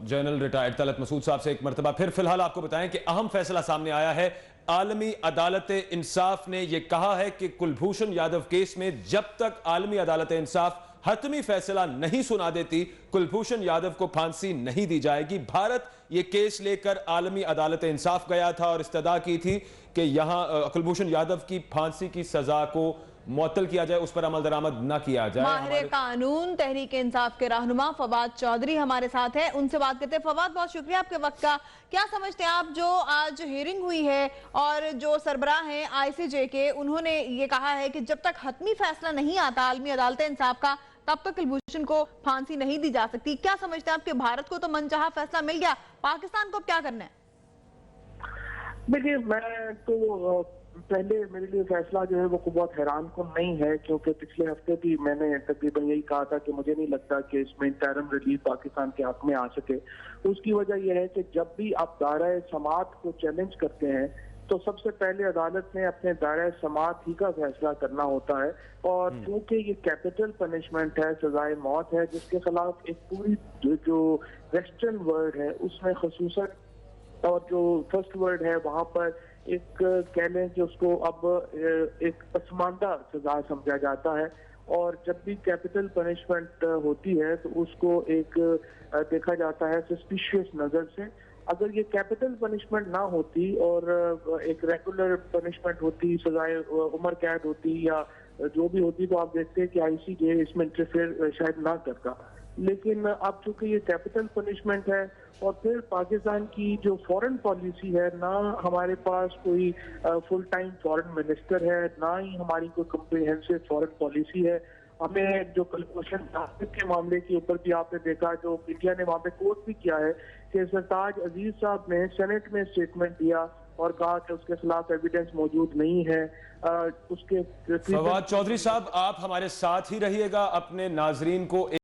जनरल रिटायर्ड तलत मसूद साहब से एक मरतबा फिर। फिलहाल आपको बताएं कि अहम फैसला सामने आया है। आलमी अदालत इंसाफ ने यह कहा है कि कुलभूषण यादव केस में जब तक आलमी अदालत इंसाफ हतमी फैसला नहीं सुना देती, कुलभूषण यादव को फांसी नहीं दी जाएगी। भारत यह केस लेकर आलमी अदालत इंसाफ गया था और इस्तदा की थी कि यहां कुलभूषण यादव की फांसी की सजा को मुअत्तल किया जाए, उस पर अमल दरामद न किया जाए। माहिर कानून तहरीक इंसाफ के रहनुमा फवाद चौधरी हमारे साथ है, उनसे बात करते हैं। फवाद, बहुत शुक्रिया आपके वक्त का। क्या समझते हैं आप, जो आज हियरिंग हुई है और जो सरबराह हैं ICJ के, उन्होंने ये कहा है कि जब तक हतमी फैसला नहीं आता आलमी अदालत इंसाफ का, तब तक कुलभूषण को फांसी नहीं दी जा सकती। क्या समझते हैं आपके, भारत को तो मनचाहा फैसला मिल गया, पाकिस्तान को क्या करना है? देखिए, मैं तो पहले मेरे लिए फैसला जो है वो बहुत हैरान कौन नहीं है, क्योंकि पिछले हफ्ते भी मैंने तकरीबन यही कहा था कि मुझे नहीं लगता कि इसमें इंटरिम रिलीफ पाकिस्तान के हक में आ सके। उसकी वजह यह है कि जब भी आप दायरा समात को चैलेंज करते हैं तो सबसे पहले अदालत ने अपने दायरा समात ही का फैसला करना होता है, और क्योंकि ये कैपिटल पनिशमेंट है, सजाए मौत है, जिसके खिलाफ एक पूरी जो वेस्टर्न वर्ल्ड है उसमें खसूसन, और जो फर्स्ट वर्ल्ड है वहां पर एक कह लें कि उसको अब एक पसमानदा सजा समझा जाता है। और जब भी कैपिटल पनिशमेंट होती है तो उसको एक देखा जाता है सस्पिशियस नजर से। अगर ये कैपिटल पनिशमेंट ना होती और एक रेगुलर पनिशमेंट होती, सजाए उम्र कैद होती या जो भी होती, तो आप देखते हैं कि ICJ इसमें इंटरफेयर शायद ना करता। लेकिन अब चूंकि ये कैपिटल पनिशमेंट है, और फिर पाकिस्तान की जो फॉरेन पॉलिसी है, ना हमारे पास कोई फुल टाइम फॉरेन मिनिस्टर है, ना ही हमारी कोई कम्प्रिहेंसिव फॉरेन पॉलिसी है। हमें जो कुलभूषण के मामले के ऊपर भी आपने देखा, जो इंडिया ने वहाँ पे कोर्ट भी किया है कि सरताज अजीज साहब ने सेनेट में स्टेटमेंट दिया और कहा कि उसके खिलाफ एविडेंस मौजूद नहीं है। उसके फवाद चौधरी साहब, आप हमारे साथ ही रहिएगा, अपने नाजरीन को